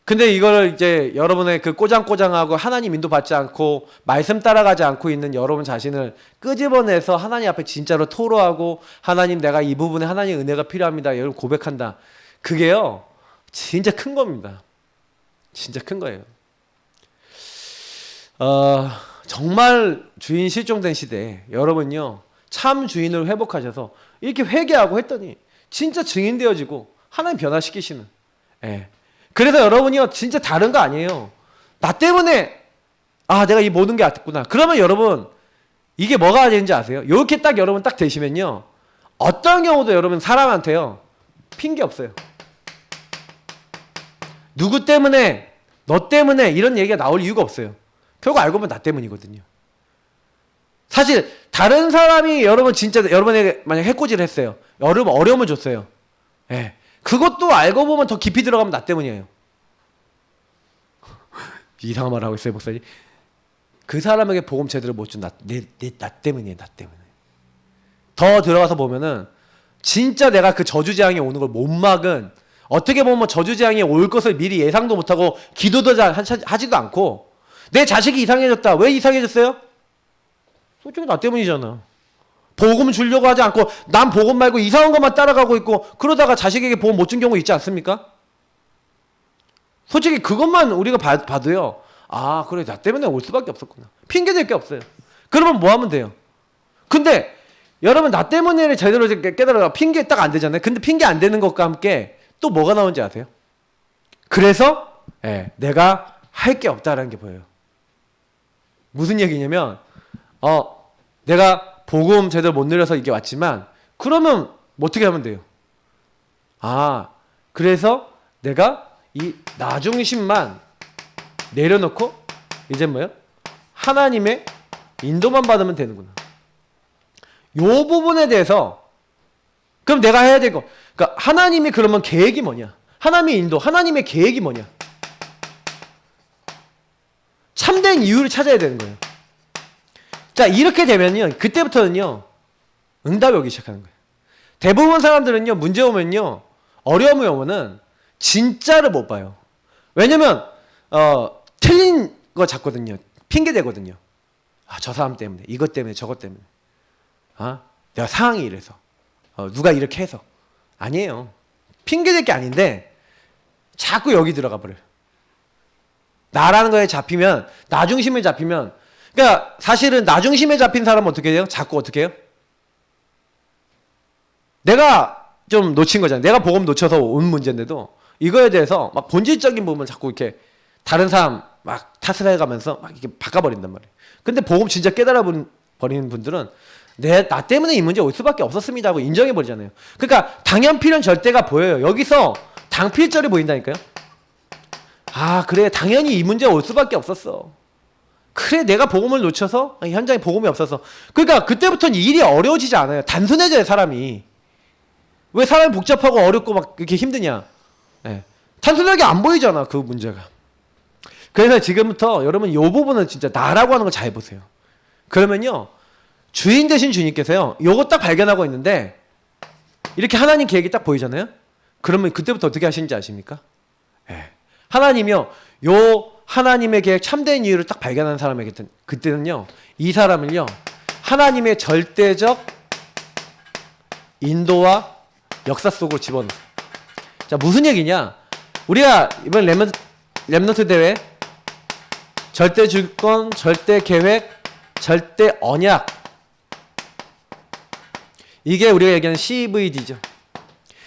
근데 이걸 이제 여러분의 그 꼬장꼬장하고 하나님 인도받지 않고 말씀 따라가지 않고 있는 여러분 자신을 끄집어내서 하나님 앞에 진짜로 토로하고 하나님 내가 이 부분에 하나님 은혜가 필요합니다. 여러분 고백한다. 그게요. 진짜 큰 겁니다. 진짜 큰 거예요. 정말 주인 실종된 시대에 여러분요. 참 주인을 회복하셔서 이렇게 회개하고 했더니 진짜 증인 되어지고 하나님 변화시키시는 예. 그래서 여러분이요 진짜 다른 거 아니에요. 나 때문에 내가 이 모든 게 아팠구나. 그러면 여러분 이게 뭐가 되는지 아세요? 이렇게 딱 여러분 딱 되시면요 어떤 경우도 여러분 사람한테요 핑계 없어요. 누구 때문에 너 때문에 이런 얘기가 나올 이유가 없어요. 결국 알고 보면 나 때문이거든요. 사실 다른 사람이 여러분 진짜 여러분에게 만약 해코지를 했어요. 여러분 어려움을 줬어요. 예. 그것도 알고 보면 더 깊이 들어가면 나 때문이에요. 이상한 말 하고 있어요, 목사님. 그 사람에게 복음 제대로 못 준 나 때문이에요, 나 때문에. 더 들어가서 보면은 진짜 내가 그 저주재앙이 오는 걸 못 막은 어떻게 보면 저주재앙이 올 것을 미리 예상도 못하고 기도도 하지도 않고 내 자식이 이상해졌다. 왜 이상해졌어요? 솔직히 나 때문이잖아. 복음 주려고 하지 않고 난 복음 말고 이상한 것만 따라가고 있고 그러다가 자식에게 복음 못 준 경우 있지 않습니까? 솔직히 그것만 우리가 봐도요. 그래 나 때문에 올 수밖에 없었구나. 핑계댈 게 없어요. 그러면 뭐 하면 돼요? 근데 여러분 나 때문에 제대로 깨달아 핑계 딱 안 되잖아요. 근데 핑계 안 되는 것과 함께 또 뭐가 나오는지 아세요? 그래서 내가 할 게 없다라는 게 보여요. 무슨 얘기냐면 내가 복음 제대로 못 누려서 이게 왔지만 그러면 뭐 어떻게 하면 돼요? 그래서 내가 이 나중심만 내려놓고 이제 뭐예요? 하나님의 인도만 받으면 되는구나. 요 부분에 대해서 그럼 내가 해야 될 거 그러니까 하나님이 그러면 계획이 뭐냐? 하나님의 인도, 하나님의 계획이 뭐냐? 참된 이유를 찾아야 되는 거예요. 자, 이렇게 되면요. 그때부터는요. 응답이 오기 시작하는 거예요. 대부분 사람들은요. 문제 오면요. 어려움이 오면은 진짜를 못 봐요. 왜냐면 틀린 거 잡거든요. 핑계 대거든요. 저 사람 때문에, 이것 때문에, 저것 때문에. 내가 상황이 이래서. 누가 이렇게 해서. 아니에요. 핑계 댈 게 아닌데 자꾸 여기 들어가 버려요. 나라는 거에 잡히면 나중심에 잡히면 그러니까 사실은 나중심에 잡힌 사람은 어떻게 해요? 자꾸 어떻게 해요? 내가 좀 놓친 거잖아요. 내가 복음 놓쳐서 온 문제인데도 이거에 대해서 막 본질적인 부분을 자꾸 이렇게 다른 사람 막 탓을 해가면서 막 이렇게 바꿔버린단 말이에요. 근데 복음 진짜 깨달아 버리는 분들은 나 때문에 이 문제 올 수밖에 없었습니다 하고 인정해버리잖아요. 그러니까 당연필은 절대가 보여요. 여기서 당필절이 보인다니까요. 그래 당연히 이 문제가 올 수밖에 없었어. 그래 내가 복음을 놓쳐서 현장에 복음이 없어서 그러니까 그때부터는 일이 어려워지지 않아요. 단순해져요 사람이. 왜 사람이 복잡하고 어렵고 막 이렇게 힘드냐. 단순하게 안 보이잖아 그 문제가. 그래서 지금부터 여러분 이 부분은 진짜 나라고 하는 걸 잘 보세요. 그러면요. 주인 되신 주님께서요. 요거 딱 발견하고 있는데 이렇게 하나님 계획이 딱 보이잖아요. 그러면 그때부터 어떻게 하시는지 아십니까? 예. 하나님이요. 요 하나님의 계획 참된 이유를 딱 발견하는 사람에게 그때는요. 이 사람을요. 하나님의 절대적 인도와 역사 속으로 집어넣어요. 자, 무슨 얘기냐? 우리가 이번 렘넌트 대회 절대 주권, 절대 계획, 절대 언약, 이게 우리가 얘기하는 CVD죠.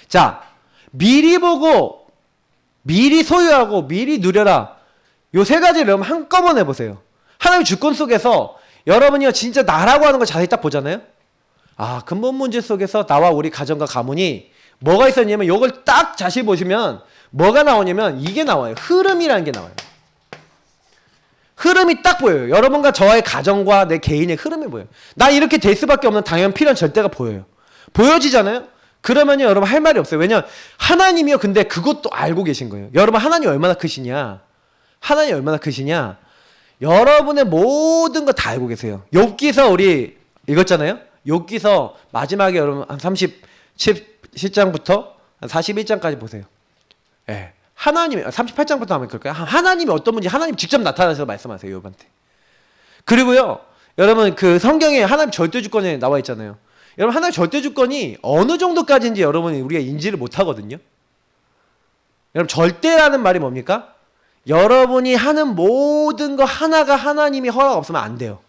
자, 미리 보고 미리 소유하고 미리 누려라. 요 세 가지를 여러분 한꺼번에 보세요. 하나님의 주권 속에서 여러분이요 진짜 나라고 하는 걸 자세히 딱 보잖아요. 아, 근본 문제 속에서 나와 우리 가정과 가문이 뭐가 있었냐면 요걸 딱 자세히 보시면 뭐가 나오냐면 이게 나와요. 흐름이라는 게 나와요. 흐름이 딱 보여요. 여러분과 저의 가정과 내 개인의 흐름이 보여요. 나 이렇게 될 수밖에 없는 당연 필요한 절대가 보여요. 보여지잖아요? 그러면요 여러분 할 말이 없어요. 왜냐면 하나님이요 근데 그것도 알고 계신 거예요. 여러분 하나님이 얼마나 크시냐? 하나님이 얼마나 크시냐? 여러분의 모든 거 다 알고 계세요. 욥기서 우리 읽었잖아요? 욥기서 마지막에 여러분 한 37장부터 한 41장까지 보세요. 예. 하나님이 38장부터 하면 그럴까요? 하나님이 어떤 분인지 하나님 직접 나타나셔서 말씀하세요. 욥한테. 그리고요. 여러분 그 성경에 하나님 절대 주권에 나와 있잖아요. 여러분 하나님 절대 주권이 어느 정도까지인지 여러분이 우리가 인지를 못 하거든요. 여러분 절대라는 말이 뭡니까? 여러분이 하는 모든 거 하나가 하나님이 허락 없으면 안 돼요.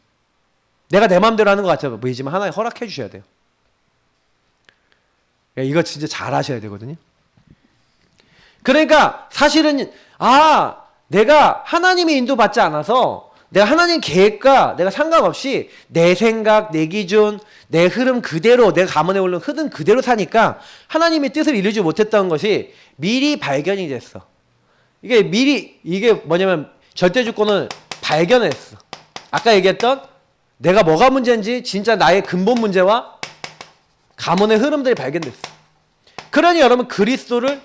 내가 내 마음대로 하는 것 같아 보이지만 하나님 허락해 주셔야 돼요. 이거 진짜 잘 하셔야 되거든요. 그러니까 사실은 내가 하나님의 인도받지 않아서 내가 하나님 계획과 내가 상관없이 내 생각, 내 기준, 내 흐름 그대로 내가 가문에 오른 흐름 그대로 사니까 하나님의 뜻을 이루지 못했던 것이 미리 발견이 됐어. 이게 뭐냐면 절대주권을 발견했어. 아까 얘기했던 내가 뭐가 문제인지 진짜 나의 근본 문제와 가문의 흐름들이 발견됐어. 그러니 여러분 그리스도를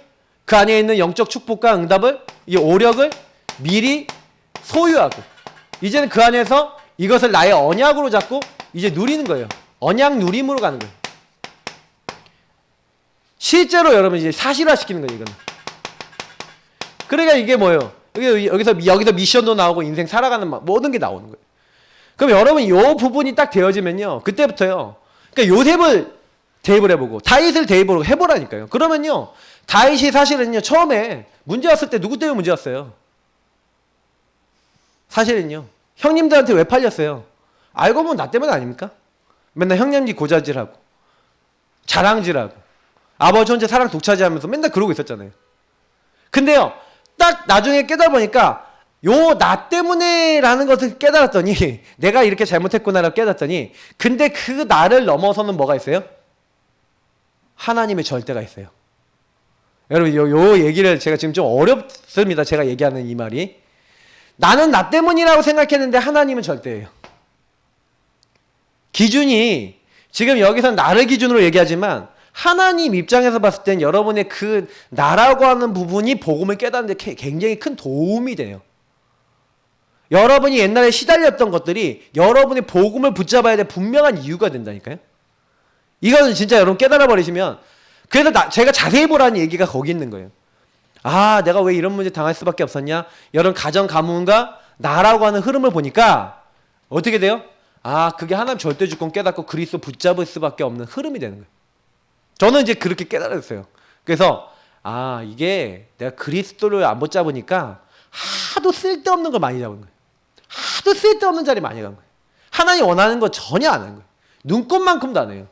그 안에 있는 영적 축복과 응답을 이 오력을 미리 소유하고 이제는 그 안에서 이것을 나의 언약으로 잡고 이제 누리는 거예요. 언약 누림으로 가는 거예요. 실제로 여러분 이제 사실화시키는 거예요. 이거는. 그러니까 이게 뭐예요? 여기서 미션도 나오고 인생 살아가는 모든 게 나오는 거예요. 그럼 여러분 이 부분이 딱 되어지면요. 그때부터요. 그러니까 요셉을 대입을 해보고 다윗을 대입을 해보라니까요. 그러면요. 다윗이 사실은요. 처음에 문제 왔을 때 누구 때문에 문제 왔어요? 사실은요. 형님들한테 왜 팔렸어요? 알고 보면 나 때문 아닙니까? 맨날 형님들 고자질하고 자랑질하고 아버지 혼자 사랑 독차지하면서 맨날 그러고 있었잖아요. 근데요. 딱 나중에 깨달아보니까 요 나 때문에 라는 것을 깨달았더니 내가 이렇게 잘못했구나라고 깨달았더니 근데 그 나를 넘어서는 뭐가 있어요? 하나님의 절대가 있어요. 여러분 요 얘기를 제가 지금 좀 어렵습니다. 제가 얘기하는 이 말이. 나는 나 때문이라고 생각했는데 하나님은 절대예요. 기준이 지금 여기서 나를 기준으로 얘기하지만 하나님 입장에서 봤을 땐 여러분의 그 나라고 하는 부분이 복음을 깨닫는 데 굉장히 큰 도움이 돼요. 여러분이 옛날에 시달렸던 것들이 여러분의 복음을 붙잡아야 될 분명한 이유가 된다니까요. 이거는 진짜 여러분 깨달아 버리시면 그래서 제가 자세히 보라는 얘기가 거기 있는 거예요. 내가 왜 이런 문제 당할 수밖에 없었냐? 여러분 가정 가문과 나라고 하는 흐름을 보니까 어떻게 돼요? 그게 하나님 절대 주권 깨닫고 그리스도 붙잡을 수밖에 없는 흐름이 되는 거예요. 저는 이제 그렇게 깨달았어요. 그래서 이게 내가 그리스도를 안 붙잡으니까 하도 쓸데없는 걸 많이 잡은 거예요. 하도 쓸데없는 자리 많이 간 거예요. 하나님 원하는 거 전혀 안 한 거예요. 눈꼽만큼도 안 해요.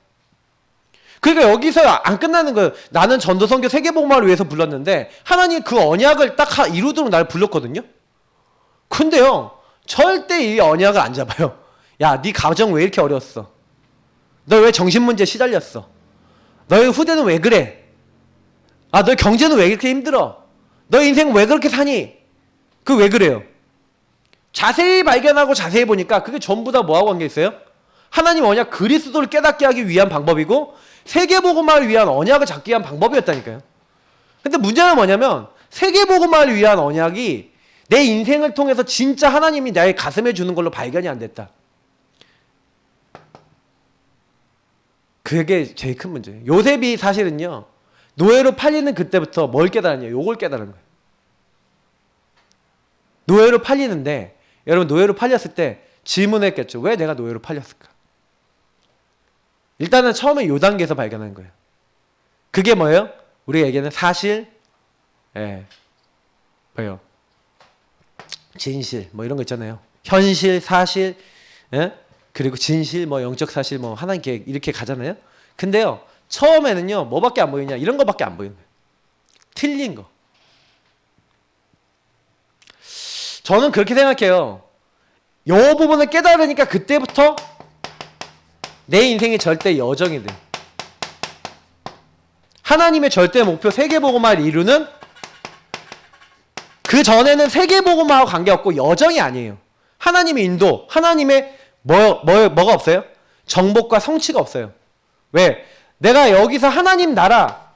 그러니까 여기서 안 끝나는 거예요. 나는 전도 선교 세계복음화를 위해서 불렀는데 하나님 그 언약을 딱 이루도록 나를 불렀거든요. 근데요. 절대 이 언약을 안 잡아요. 야, 네 가정 왜 이렇게 어려웠어? 너 왜 정신문제에 시달렸어? 너의 후대는 왜 그래? 너의 경제는 왜 이렇게 힘들어? 너의 인생 왜 그렇게 사니? 그 왜 그래요? 자세히 발견하고 자세히 보니까 그게 전부 다 뭐하고 관계 있어요? 하나님 언약 그리스도를 깨닫게 하기 위한 방법이고 세계복음화를 위한 언약을 잡기 위한 방법이었다니까요. 근데 문제는 뭐냐면 세계복음화를 위한 언약이 내 인생을 통해서 진짜 하나님이 나의 가슴에 주는 걸로 발견이 안 됐다. 그게 제일 큰 문제예요. 요셉이 사실은요, 노예로 팔리는 그때부터 뭘 깨달았냐? 요걸 깨달은 거예요. 노예로 팔리는데, 여러분 노예로 팔렸을 때 질문했겠죠. 왜 내가 노예로 팔렸을까? 일단은 처음에 요 단계에서 발견한 거예요. 그게 뭐예요? 우리에게는 사실, 뭐예요? 진실, 뭐 이런 거 있잖아요. 현실, 사실, 그리고 진실, 뭐 영적 사실, 뭐 하나님 계획 이렇게 가잖아요. 근데요, 처음에는요, 뭐밖에 안 보이냐? 이런 거밖에 안 보이는 거예요. 틀린 거. 저는 그렇게 생각해요. 요 부분을 깨달으니까 그때부터 내 인생이 절대 여정이 돼요. 하나님의 절대 목표 세계복음화를 이루는, 그 전에는 세계복음화와 관계없고 여정이 아니에요. 하나님의 인도, 하나님의 뭐가 없어요? 정복과 성취가 없어요. 왜? 내가 여기서 하나님 나라,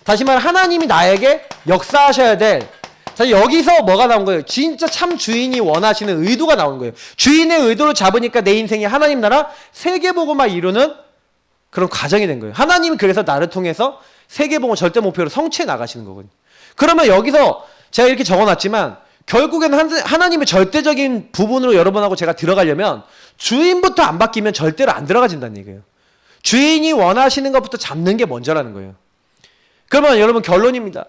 다시 말해 하나님이 나에게 역사하셔야 될, 사실 여기서 뭐가 나온 거예요? 진짜 참 주인이 원하시는 의도가 나온 거예요. 주인의 의도를 잡으니까 내 인생이 하나님 나라 세계복음화 이루는 그런 과정이 된 거예요. 하나님이 그래서 나를 통해서 세계복음 절대 목표로 성취해 나가시는 거거든요. 그러면 여기서 제가 이렇게 적어놨지만 결국에는 하나님의 절대적인 부분으로 여러분하고 제가 들어가려면 주인부터 안 바뀌면 절대로 안 들어가진다는 얘기예요. 주인이 원하시는 것부터 잡는 게 먼저라는 거예요. 그러면 여러분 결론입니다.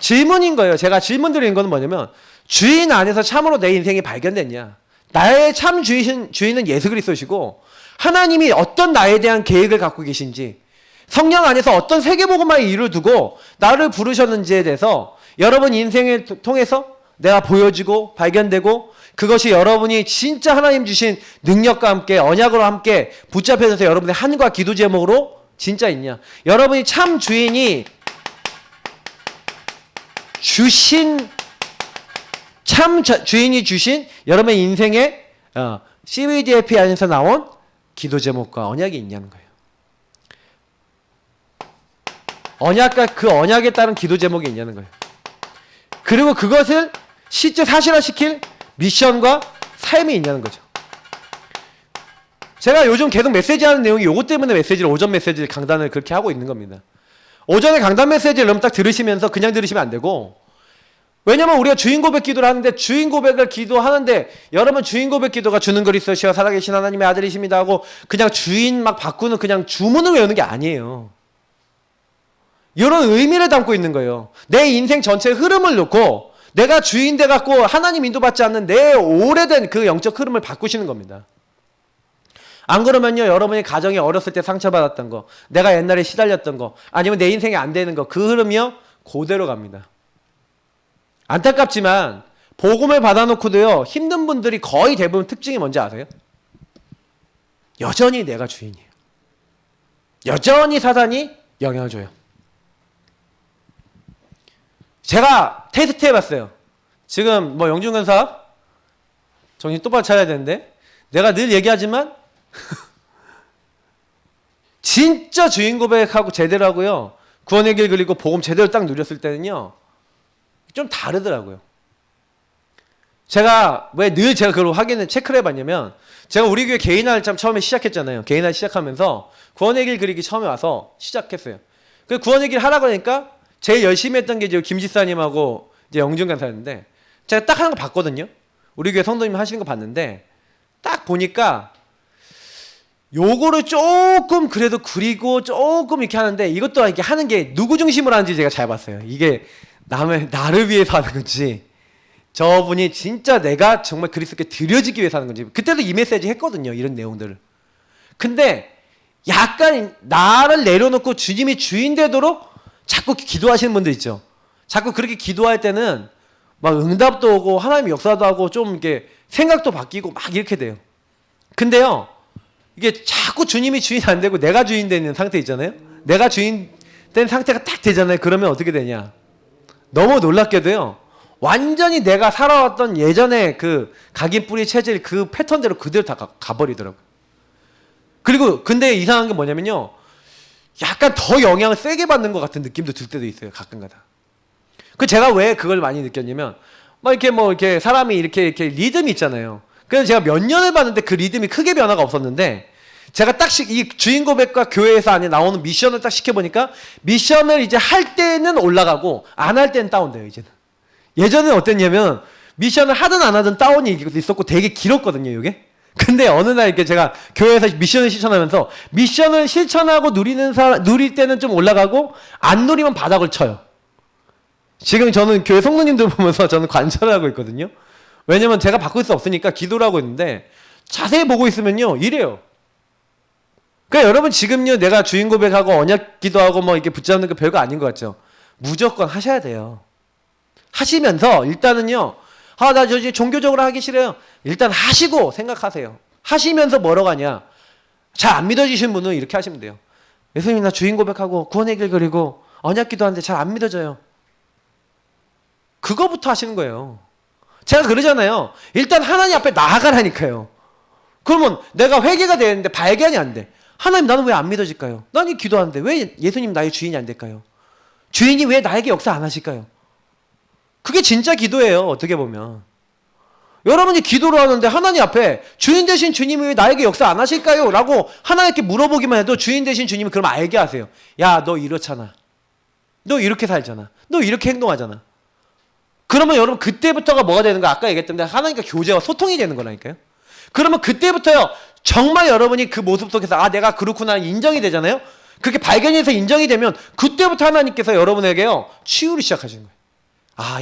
질문인 거예요. 제가 질문 드리는 건 뭐냐면, 주인 안에서 참으로 내 인생이 발견됐냐? 나의 참 주인은 예수 그리스도시고 하나님이 어떤 나에 대한 계획을 갖고 계신지, 성령 안에서 어떤 세계복음화의 일을 두고 나를 부르셨는지에 대해서 여러분 인생을 통해서 내가 보여지고 발견되고, 그것이 여러분이 진짜 하나님 주신 능력과 함께 언약으로 함께 붙잡혀서 여러분의 한과 기도 제목으로 진짜 있냐? 여러분이 참 주인이 주신, 참 주인이 주신 여러분의 인생의 CVDFP 안에서 나온 기도 제목과 언약이 있냐는 거예요. 언약과 그 언약에 따른 기도 제목이 있냐는 거예요. 그리고 그것을 실제 사실화시킬 미션과 삶이 있냐는 거죠. 제가 요즘 계속 메시지하는 내용이 요것 때문에 오전 메시지를 강단을 그렇게 하고 있는 겁니다. 오전에 강단 메시지를 여러분 딱 들으시면서 그냥 들으시면 안 되고, 왜냐면 우리가 주인 고백 기도를 하는데, 주인 고백을 기도하는데 여러분 주인 고백 기도가 주는 그리스도시여 살아계신 하나님의 아들이십니다 하고 그냥 주인 막 바꾸는 그냥 주문을 외우는 게 아니에요. 이런 의미를 담고 있는 거예요. 내 인생 전체의 흐름을 놓고 내가 주인 돼갖고 하나님 인도받지 않는 내 오래된 그 영적 흐름을 바꾸시는 겁니다. 안 그러면요, 여러분이 가정에 어렸을 때 상처받았던 거, 내가 옛날에 시달렸던 거, 아니면 내 인생에 안 되는 거, 그 흐름이요 그대로 갑니다. 안타깝지만 복음을 받아놓고도요 힘든 분들이 거의 대부분 특징이 뭔지 아세요? 여전히 내가 주인이에요. 여전히 사단이 영향을 줘요. 제가 테스트 해봤어요. 지금 뭐 영중건사 정신 똑바로 차려야 되는데, 내가 늘 얘기하지만 진짜 주인 고백하고 제대로 하고요, 구원의 길 그리고 복음 제대로 딱 누렸을 때는요 좀 다르더라고요. 제가 왜 늘 제가 그걸 확인을 체크를 해봤냐면, 제가 우리 교회 개인화를 참 처음에 시작했잖아요. 개인화 시작하면서 구원의 길 그리기 처음에 와서 시작했어요. 그 구원의 길 하라고 하니까 제일 열심히 했던 게 이제 김지사님하고 이제 영준 간사였는데, 제가 딱 하는 거 봤거든요. 우리 교회 성도님 하시는 거 봤는데 딱 보니까 요거를 조금 그래도 그리고 조금 이렇게 하는데, 이것도 이렇게 하는 게 누구 중심으로 하는지 제가 잘 봤어요. 이게 나를 위해서 하는 건지, 저분이 진짜 내가 정말 그리스도께 드려지기 위해서 하는 건지. 그때도 이 메시지 했거든요, 이런 내용들을. 근데 약간 나를 내려놓고 주님이 주인 되도록 자꾸 기도하시는 분들 있죠. 자꾸 그렇게 기도할 때는 막 응답도 오고 하나님 역사도 하고 좀 이렇게 생각도 바뀌고 막 이렇게 돼요. 근데요, 이게 자꾸 주님이 주인 안 되고 내가 주인 되는 상태 있잖아요. 내가 주인 된 상태가 딱 되잖아요. 그러면 어떻게 되냐, 너무 놀랍게도요 완전히 내가 살아왔던 예전에 그 각인뿌리 체질 그 패턴대로 그대로 다 가버리더라고요. 그리고 근데 이상한 게 뭐냐면요, 약간 더 영향을 세게 받는 것 같은 느낌도 들 때도 있어요, 가끔가다. 그 제가 왜 그걸 많이 느꼈냐면 막 이렇게 뭐 이렇게 사람이 이렇게 리듬이 있잖아요. 그래서 제가 몇 년을 봤는데 그 리듬이 크게 변화가 없었는데 제가 딱 이 주인 고백과 교회에서 안에 나오는 미션을 딱 시켜보니까 미션을 이제 할 때는 올라가고 안 할 때는 다운돼요, 이제는. 예전에는 어땠냐면 미션을 하든 안 하든 다운이 있었고 되게 길었거든요, 이게. 근데 어느 날 이렇게 제가 교회에서 미션을 실천하면서 미션을 실천하고 누릴 때는 좀 올라가고 안 누리면 바닥을 쳐요. 지금 저는 교회 성도님들 보면서 저는 관찰을 하고 있거든요. 왜냐면 제가 바꿀 수 없으니까 기도를 하고 있는데 자세히 보고 있으면요, 이래요. 그러니까 여러분 지금요, 내가 주인 고백하고 언약 기도하고 뭐 이렇게 붙잡는 거 별거 아닌 것 같죠? 무조건 하셔야 돼요. 하시면서 일단은요, 나 저 이제 종교적으로 하기 싫어요. 일단 하시고 생각하세요. 하시면서 뭐라고 하냐? 잘 안 믿어지신 분은 이렇게 하시면 돼요. 예수님, 나 주인 고백하고 구원의 길 그리고 언약 기도하는데 잘 안 믿어져요. 그거부터 하시는 거예요. 제가 그러잖아요. 일단 하나님 앞에 나아가라니까요. 그러면 내가 회개가 되는데 발견이 안 돼. 하나님, 나는 왜 안 믿어질까요? 나는 기도하는데 왜 예수님 나의 주인이 안 될까요? 주인이 왜 나에게 역사 안 하실까요? 그게 진짜 기도예요, 어떻게 보면. 여러분이 기도를 하는데 하나님 앞에 주인 되신 주님이 왜 나에게 역사 안 하실까요? 라고 하나님께 물어보기만 해도 주인 되신 주님이 그럼 알게 하세요. 야, 너 이렇잖아. 너 이렇게 살잖아. 너 이렇게 행동하잖아. 그러면 여러분 그때부터가 뭐가 되는 거야? 아까 얘기했던 데 하나님과 교제와 소통이 되는 거라니까요. 그러면 그때부터요, 정말 여러분이 그 모습 속에서 내가 그렇구나 인정이 되잖아요. 그렇게 발견해서 인정이 되면 그때부터 하나님께서 여러분에게요, 치유를 시작하시는 거예요.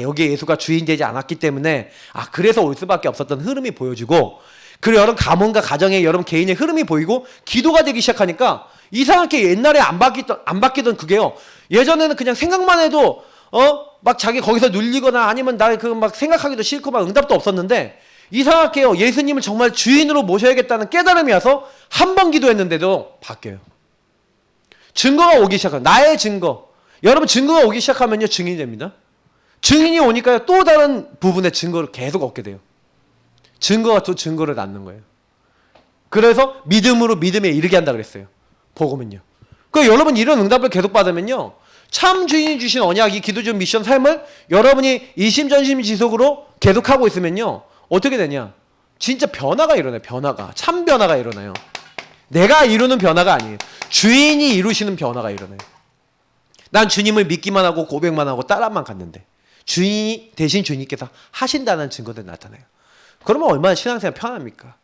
여기에 예수가 주인 되지 않았기 때문에 그래서 올 수밖에 없었던 흐름이 보여지고, 그리고 여러분 가문과 가정에 여러분 개인의 흐름이 보이고 기도가 되기 시작하니까 이상하게 옛날에 안 바뀌던 그게요, 예전에는 그냥 생각만 해도 막 자기 거기서 눌리거나 아니면 나 그 막 생각하기도 싫고 막 응답도 없었는데 이상하게요, 예수님을 정말 주인으로 모셔야겠다는 깨달음이 와서 한 번 기도했는데도 바뀌어요. 증거가 오기 시작해요. 나의 증거. 여러분 증거가 오기 시작하면요, 증인이 됩니다. 증인이 오니까요, 또 다른 부분의 증거를 계속 얻게 돼요. 증거가 또 증거를 낳는 거예요. 그래서 믿음으로 믿음에 이르게 한다 그랬어요. 복음은요. 그러니까 여러분 이런 응답을 계속 받으면요, 참 주인이 주신 언약, 이 기도적 미션 삶을 여러분이 이심전심지속으로 계속하고 있으면요, 어떻게 되냐? 진짜 변화가 일어나요. 변화가. 참 변화가 일어나요. 내가 이루는 변화가 아니에요. 주인이 이루시는 변화가 일어나요. 난 주님을 믿기만 하고 고백만 하고 따라만 갔는데 주인이 대신 주님께서 하신다는 증거들이 나타나요. 그러면 얼마나 신앙생활 편합니까?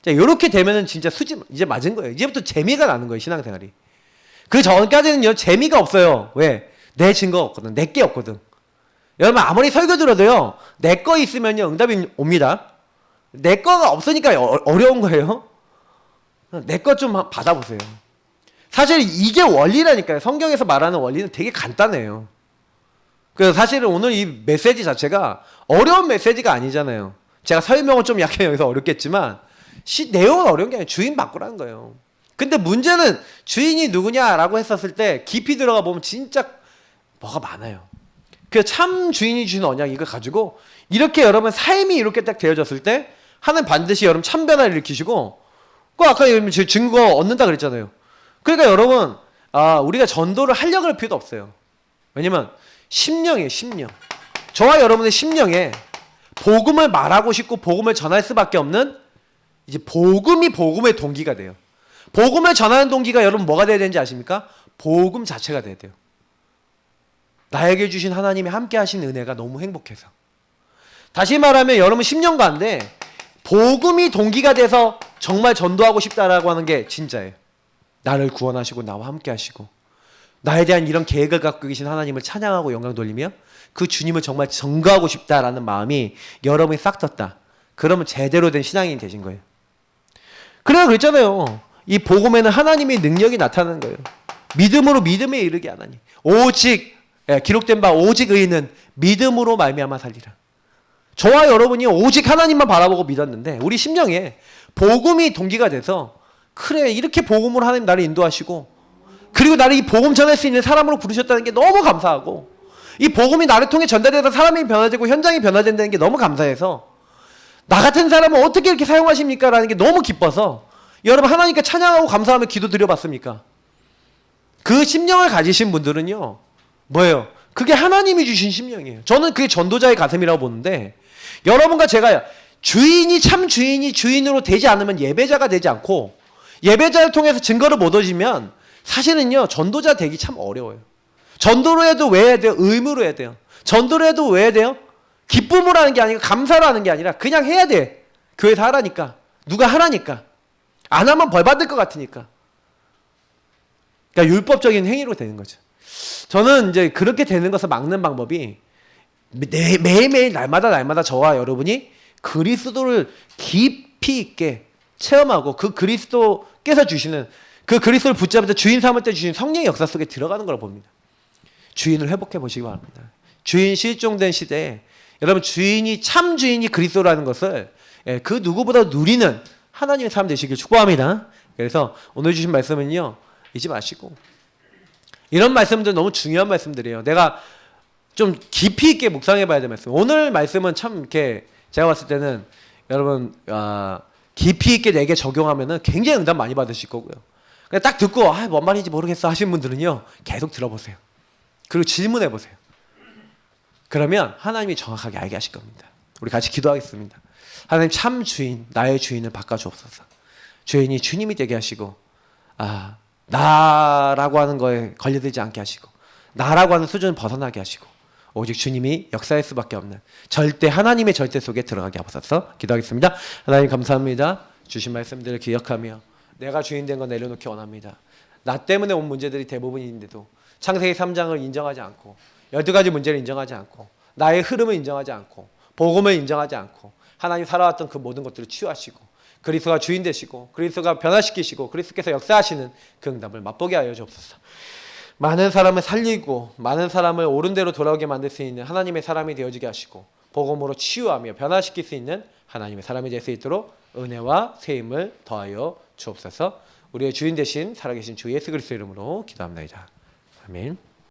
자, 이렇게 되면은 진짜 수지 이제 맞은 거예요. 이제부터 재미가 나는 거예요, 신앙생활이. 그 전까지는요, 재미가 없어요. 왜? 내 증거가 없거든. 내 게 없거든. 여러분 아무리 설교 들어도요, 내 거 있으면요 응답이 옵니다. 내 거가 없으니까 어려운 거예요. 내 것 좀 받아보세요. 사실 이게 원리라니까요. 성경에서 말하는 원리는 되게 간단해요. 그래서 사실은 오늘 이 메시지 자체가 어려운 메시지가 아니잖아요. 제가 설명은 좀 약간 여기서 어렵겠지만 내용은 어려운 게 아니라 주인 바꾸라는 거예요. 근데 문제는 주인이 누구냐라고 했었을 때 깊이 들어가 보면 진짜 뭐가 많아요. 그 참 주인이 주신 언약 이걸 가지고 이렇게 여러분 삶이 이렇게 딱 되어졌을 때 하나님 반드시 여러분 참 변화를 일으키시고, 그 아까 증거 얻는다 그랬잖아요. 그러니까 여러분 우리가 전도를 하려고 할 필요도 없어요. 왜냐면 심령이에요, 심령. 저와 여러분의 심령에 복음을 말하고 싶고 복음을 전할 수밖에 없는 이제 복음이 복음의 동기가 돼요. 복음을 전하는 동기가 여러분 뭐가 돼야 되는지 아십니까? 복음 자체가 돼야 돼요. 나에게 주신 하나님이 함께 하신 은혜가 너무 행복해서. 다시 말하면 여러분 심령 가운데 복음이 동기가 돼서 정말 전도하고 싶다라고 하는 게 진짜예요. 나를 구원하시고 나와 함께 하시고 나에 대한 이런 계획을 갖고 계신 하나님을 찬양하고 영광 돌리며 그 주님을 정말 전가하고 싶다라는 마음이 여러분이 싹 텄다. 그러면 제대로 된 신앙인이 되신 거예요. 그래서 그랬잖아요. 이 복음에는 하나님의 능력이 나타나는 거예요. 믿음으로 믿음에 이르게 하나니 오직 기록된 바 오직 의인은 믿음으로 말미암아 살리라. 저와 여러분이 오직 하나님만 바라보고 믿었는데 우리 심령에 복음이 동기가 돼서 그래 이렇게 복음으로 하나님 나를 인도하시고 그리고 나를 이 복음 전할 수 있는 사람으로 부르셨다는 게 너무 감사하고 이 복음이 나를 통해 전달돼서 사람이 변화되고 현장이 변화된다는 게 너무 감사해서 나 같은 사람은 어떻게 이렇게 사용하십니까? 라는 게 너무 기뻐서 여러분 하나님께 찬양하고 감사하며 기도 드려봤습니까? 그 심령을 가지신 분들은요 뭐예요? 그게 하나님이 주신 심령이에요. 저는 그게 전도자의 가슴이라고 보는데, 여러분과 제가 주인이 참 주인이 주인으로 되지 않으면 예배자가 되지 않고, 예배자를 통해서 증거를 못 얻으면 사실은요 전도자 되기 참 어려워요. 전도로 해도 왜 해야 돼요? 의무로 해야 돼요. 전도로 해도 왜 해야 돼요? 기쁨으로 하는 게 아니고 감사로 하는 게 아니라 그냥 해야 돼. 교회에서 하라니까. 누가 하라니까. 안 하면 벌 받을 것 같으니까. 그러니까 율법적인 행위로 되는 거죠. 저는 이제 그렇게 되는 것을 막는 방법이 매일매일 날마다 저와 여러분이 그리스도를 깊이 있게 체험하고 그 그리스도께서 주시는 그 그리스도를 붙잡을 때 주인 삼을 때 주신 성령의 역사 속에 들어가는 걸 봅니다. 주인을 회복해 보시기 바랍니다. 주인 실종된 시대에 여러분 주인이 참 주인이 그리스도라는 것을 그 누구보다 누리는 하나님의 삶 되시길 축복합니다. 그래서 오늘 주신 말씀은요 잊지 마시고, 이런 말씀들 너무 중요한 말씀들이에요. 내가 좀 깊이 있게 묵상해 봐야 될 말씀. 오늘 말씀은 참 이렇게 제가 봤을 때는 여러분 깊이 있게 내게 적용하면은 굉장히 응답 많이 받으실 거고요. 그냥 딱 듣고 뭔 말인지 모르겠어 하시는 분들은요 계속 들어보세요. 그리고 질문해 보세요. 그러면 하나님이 정확하게 알게 하실 겁니다. 우리 같이 기도하겠습니다. 하나님 참 주인, 나의 주인을 바꿔주옵소서. 주인이 주님이 되게 하시고 나라고 하는 거에 걸려들지 않게 하시고 나라고 하는 수준을 벗어나게 하시고 오직 주님이 역사할 수밖에 없는 절대 하나님의 절대 속에 들어가게 하옵소서. 기도하겠습니다. 하나님 감사합니다. 주신 말씀들을 기억하며 내가 주인 된 거 내려놓기 원합니다. 나 때문에 온 문제들이 대부분인데도 창세기 3장을 인정하지 않고 12가지 문제를 인정하지 않고 나의 흐름을 인정하지 않고 복음을 인정하지 않고 하나님 살아왔던 그 모든 것들을 치유하시고 그리스도가 주인 되시고 그리스도가 변화시키시고 그리스도께서 역사하시는 그 응답을 맛보게 하여 주옵소서. 많은 사람을 살리고 많은 사람을 옳은 대로 돌아오게 만들 수 있는 하나님의 사람이 되어지게 하시고 복음으로 치유하며 변화시킬 수 있는 하나님의 사람이 될 수 있도록 은혜와 세임을 더하여 주옵소서. 우리의 주인 되신 살아계신 주 예수 그리스도 이름으로 기도합니다. 아멘.